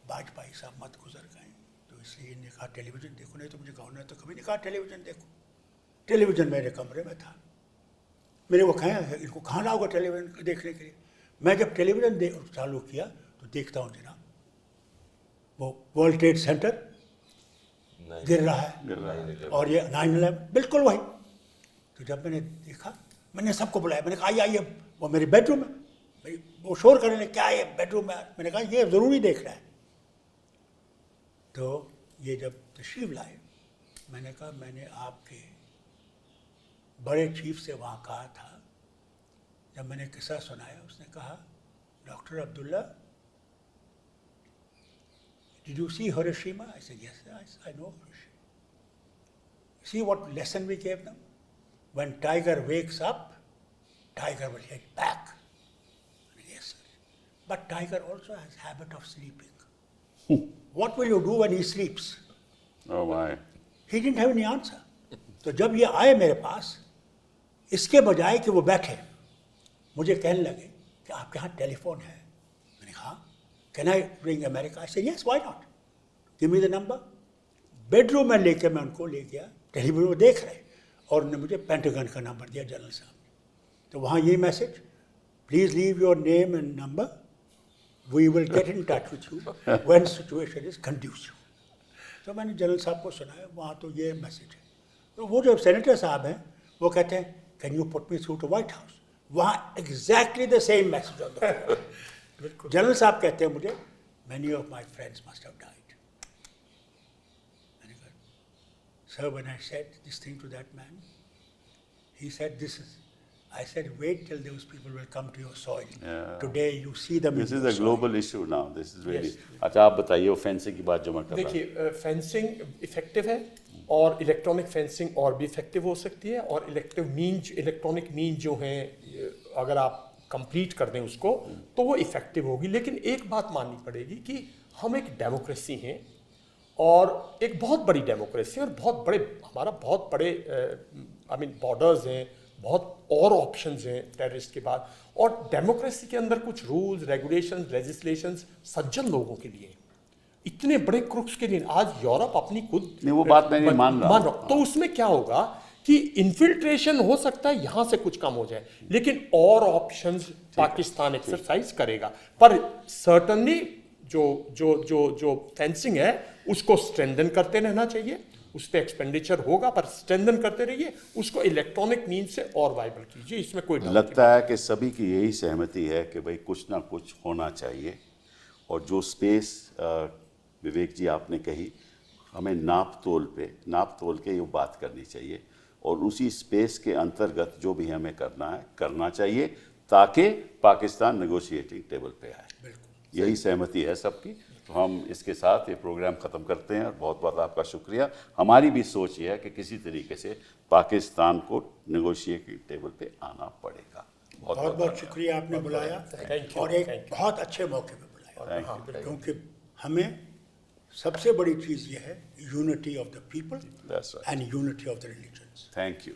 वाजपेयी साहब मत गुजर गए, तो इसलिए इन्होंने कहा टेलीविज़न देखो, नहीं तो मुझे गवर्नर तो कभी नहीं कहा टेलीविज़न देखो। टेलीविज़न मेरे कमरे में था, मेरे वो कहें इनको कहाँ लाओगे टेलीविज़न देखने के लिए। मैं जब टेलीविज़न चालू किया तो देखता हूँ जनाब, वो वर्ल्ड ट्रेड सेंटर गिर रहा है और ये 9/11 बिल्कुल वही। तो जब मैंने देखा, मैंने सबको बुलाया, मैंने कहा आइए आइए, वो मेरी बेडरूम में, वो शोर करने लगे, क्या है बेडरूम में। मैंने कहा ये ज़रूरी देखना है। तो ये जब तशरीफ़ लाए, मैंने कहा मैंने आपके बड़े चीफ से वहाँ कहा था, जब मैंने किस्सा सुनाया उसने कहा Dr. Abdullah, did you see Hiroshima? I said, yes, I know Hiroshima. See what lesson we gave them? When tiger wakes up, tiger will hit back. Yes, sir. But tiger also has habit of sleeping. What will you do when he sleeps? Oh my. He didn't have any answer. तो जब ये आए मेरे पास, इसके बजाय कि वो बैठे, मुझे कहने लगे कि आपके यहाँ टेलीफोन है. मैंने कहा, can I ring America? I said yes, why not, give me the number. Bedroom में लेके मैं उनको ले गया, टेलीविजन में देख रहे, और उन्होंने मुझे पेंटागन का नंबर दिया जनरल साहब ने. तो वहाँ ये message, please leave your name and number, we will get in touch with you when situation is conducive. तो मैंने जनरल साहब को सुनाया, वहाँ तो ये मैसेज है. तो वो जो सेनेटर साहब हैं, वो कहते हैं, can you put me through to White House? वहाँ exactly the same message on the phone. General साहब कहते हैं मुझे, many of my friends must have died. मैंने कहा, sir, when I said this thing to that man, he said, this is, I said, wait till those people will come to your soil. Yeah. Today you see them This in is your a soil. global issue now. This is really. Yes. अच्छा, आप बताइए वो fencing की बात जो मैं कर रहा देखिए, फेंसिंग इफेक्टिव है और इलेक्ट्रॉनिक फेंसिंग और भी इफेक्टिव हो सकती है. और इलेक्ट्रॉनिक मीन जो हैं, अगर आप कंप्लीट कर दें उसको, तो वो इफेक्टिव होगी. लेकिन एक बात माननी पड़ेगी कि हम एक डेमोक्रेसी हैं, और एक बहुत बड़ी डेमोक्रेसी है, और बहुत बड़े, हमारा बहुत बड़े बॉर्डर्स हैं, बहुत और ऑप्शंस हैं टेररिस्ट के बाद. और डेमोक्रेसी के अंदर कुछ रूल्स, रेगुलेशंस, लेजिस्लेशंस सज्जन लोगों के लिए, इतने बड़े क्रुक्स के लिए. आज यूरोप अपनी खुद नहीं, वो बात मैं नहीं मान रहा हूं. तो उसमें क्या होगा कि इन्फिल्ट्रेशन हो सकता है, यहाँ से कुछ कम हो जाए, लेकिन और ऑप्शंस पाकिस्तान एक्सरसाइज करेगा. पर सर्टनली जो फेंसिंग है उसको स्ट्रेंथन करते रहना चाहिए. उस पर एक्सपेंडिचर होगा, पर स्ट्रेंथन करते रहिए उसको. इलेक्ट्रॉनिक मीन्स से और वाइबल कीजिए, इसमें कोई doubt लगता है कि सभी की यही सहमति है कि भाई कुछ ना कुछ होना चाहिए. और जो स्पेस विवेक जी आपने कही, हमें नाप तोल के ये बात करनी चाहिए, और उसी स्पेस के अंतर्गत जो भी हमें करना है करना चाहिए, ताकि पाकिस्तान नेगोशिएटिंग टेबल पे आए. यही सहमति है सबकी. तो हम इसके साथ ये प्रोग्राम ख़त्म करते हैं, और बहुत बहुत आपका शुक्रिया. हमारी भी सोच ये है कि किसी तरीके से पाकिस्तान को नेगोशिएटिंग टेबल पे आना पड़ेगा. बहुत बहुत शुक्रिया आपने बुलाया, Thank you, और एक thank you. बहुत अच्छे मौके पे बुलाया. Thank you. क्योंकि हमें सबसे बड़ी चीज़ ये है, unity of the people That's right. And unity of the religions. Thank you.